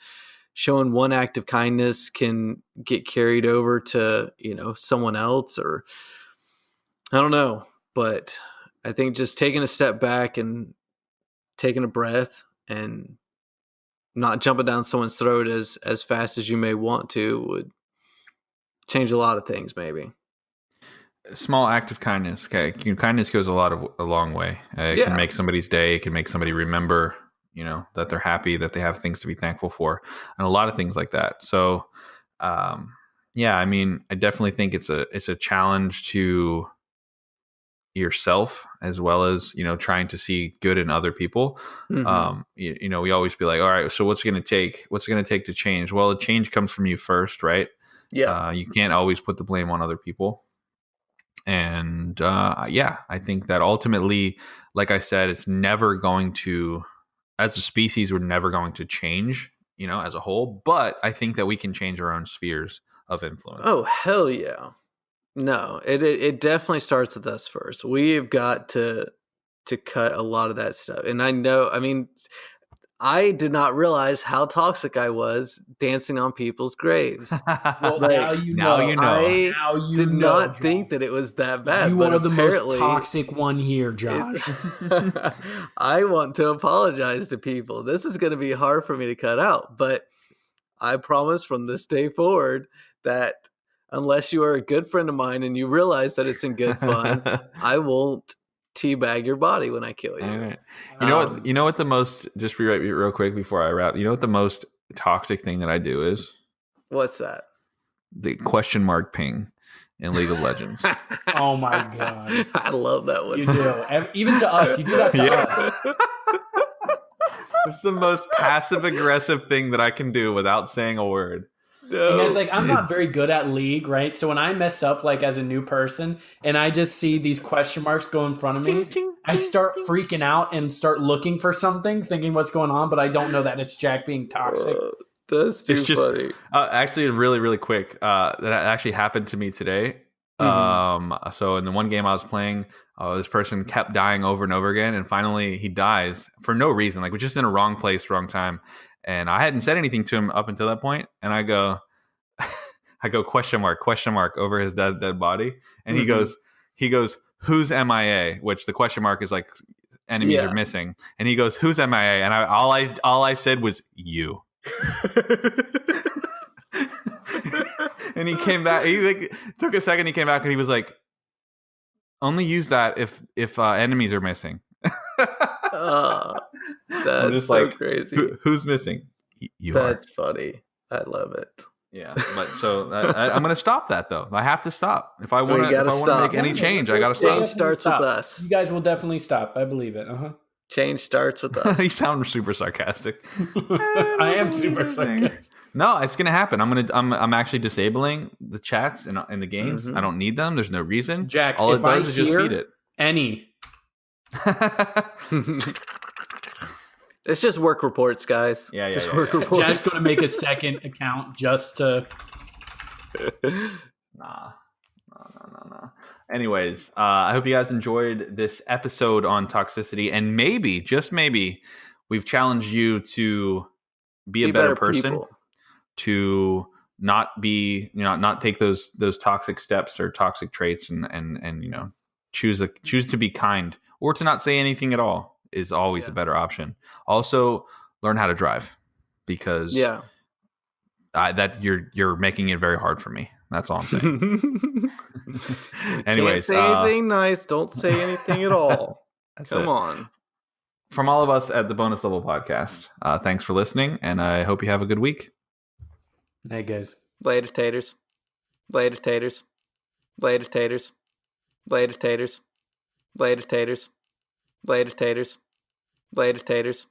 showing one act of kindness can get carried over to, someone else, or I don't know. But I think just taking a step back and taking a breath and not jumping down someone's throat as fast as you may want to would change a lot of things, maybe. A small act of kindness. Okay. Kindness goes a long way. It can make somebody's day. It can make somebody remember, that they're happy, that they have things to be thankful for, and a lot of things like that. So, I mean, I definitely think it's a challenge to yourself, as well as trying to see good in other people. Mm-hmm. We always be like, all right, so what's it going to take to change? Well, the change comes from you first, right? You can't always put the blame on other people. And I think that ultimately, like I said, it's never going to, as a species, we're never going to change, as a whole. But I think that we can change our own spheres of influence. Oh, hell yeah. No, it definitely starts with us first. We've got to cut a lot of that stuff. And I did not realize how toxic I was dancing on people's graves. Well, now you know. I did not Josh. think that it was that bad. You are the most toxic one here, Josh. I want to apologize to people. This is going to be hard for me to cut out, but I promise from this day forward that unless you are a good friend of mine and you realize that it's in good fun, I won't teabag your body when I kill you. All right. You know what the most, just real quick before I wrap, you know what the most toxic thing that I do is? What's that? The question mark ping in League of Legends. Oh my God. I love that one. You do. Even to us. You do that to us. It's the most passive aggressive thing that I can do without saying a word. No. Because I'm not very good at League, right? So when I mess up as a new person and I just see these question marks go in front of me, I start freaking out and start looking for something, thinking what's going on, but I don't know that it's Jack being toxic. That's too funny. Actually, really, really quick, that actually happened to me today. Mm-hmm. So in the one game I was playing, this person kept dying over and over again, and finally he dies for no reason. We're just in a wrong place, wrong time. And I hadn't said anything to him up until that point, and I go question mark over his dead body, and mm-hmm. he goes, who's MIA? Which the question mark is like enemies are missing, and he goes, who's MIA? And all I said was you. And he came back. He took a second. He came back and he was like, only use that if enemies are missing. That's just so crazy. Who's missing? You That's funny. I love it. Yeah, but so I'm going to stop that though. I have to stop if I want to make any change. I got to stop. Change starts with us. You guys will definitely stop. I believe it. Change starts with us. You sound super sarcastic. I am super sarcastic. No, it's going to happen. I'm actually disabling the chats in the games. Mm-hmm. I don't need them. There's no reason. Jack, all if it does is just feed it. It's just work reports, guys. Yeah. Work reports. Jack's going to make a second account just to. Nah. Anyways, I hope you guys enjoyed this episode on toxicity, and maybe, just maybe, we've challenged you to be a better person, people. To not take those toxic steps or toxic traits, and choose to be kind, or to not say anything at all is always a better option. Also, learn how to drive, because that you're making it very hard for me. That's all I'm saying. Anyways, can't say anything nice. Don't say anything at all. Come on. from all of us at the Bonus Level Podcast, thanks for listening, and I hope you have a good week. Hey, guys. Later, taters. Later, taters. Later, taters. Later, taters. Later, taters. Later, taters. Later, taters. Later, taters.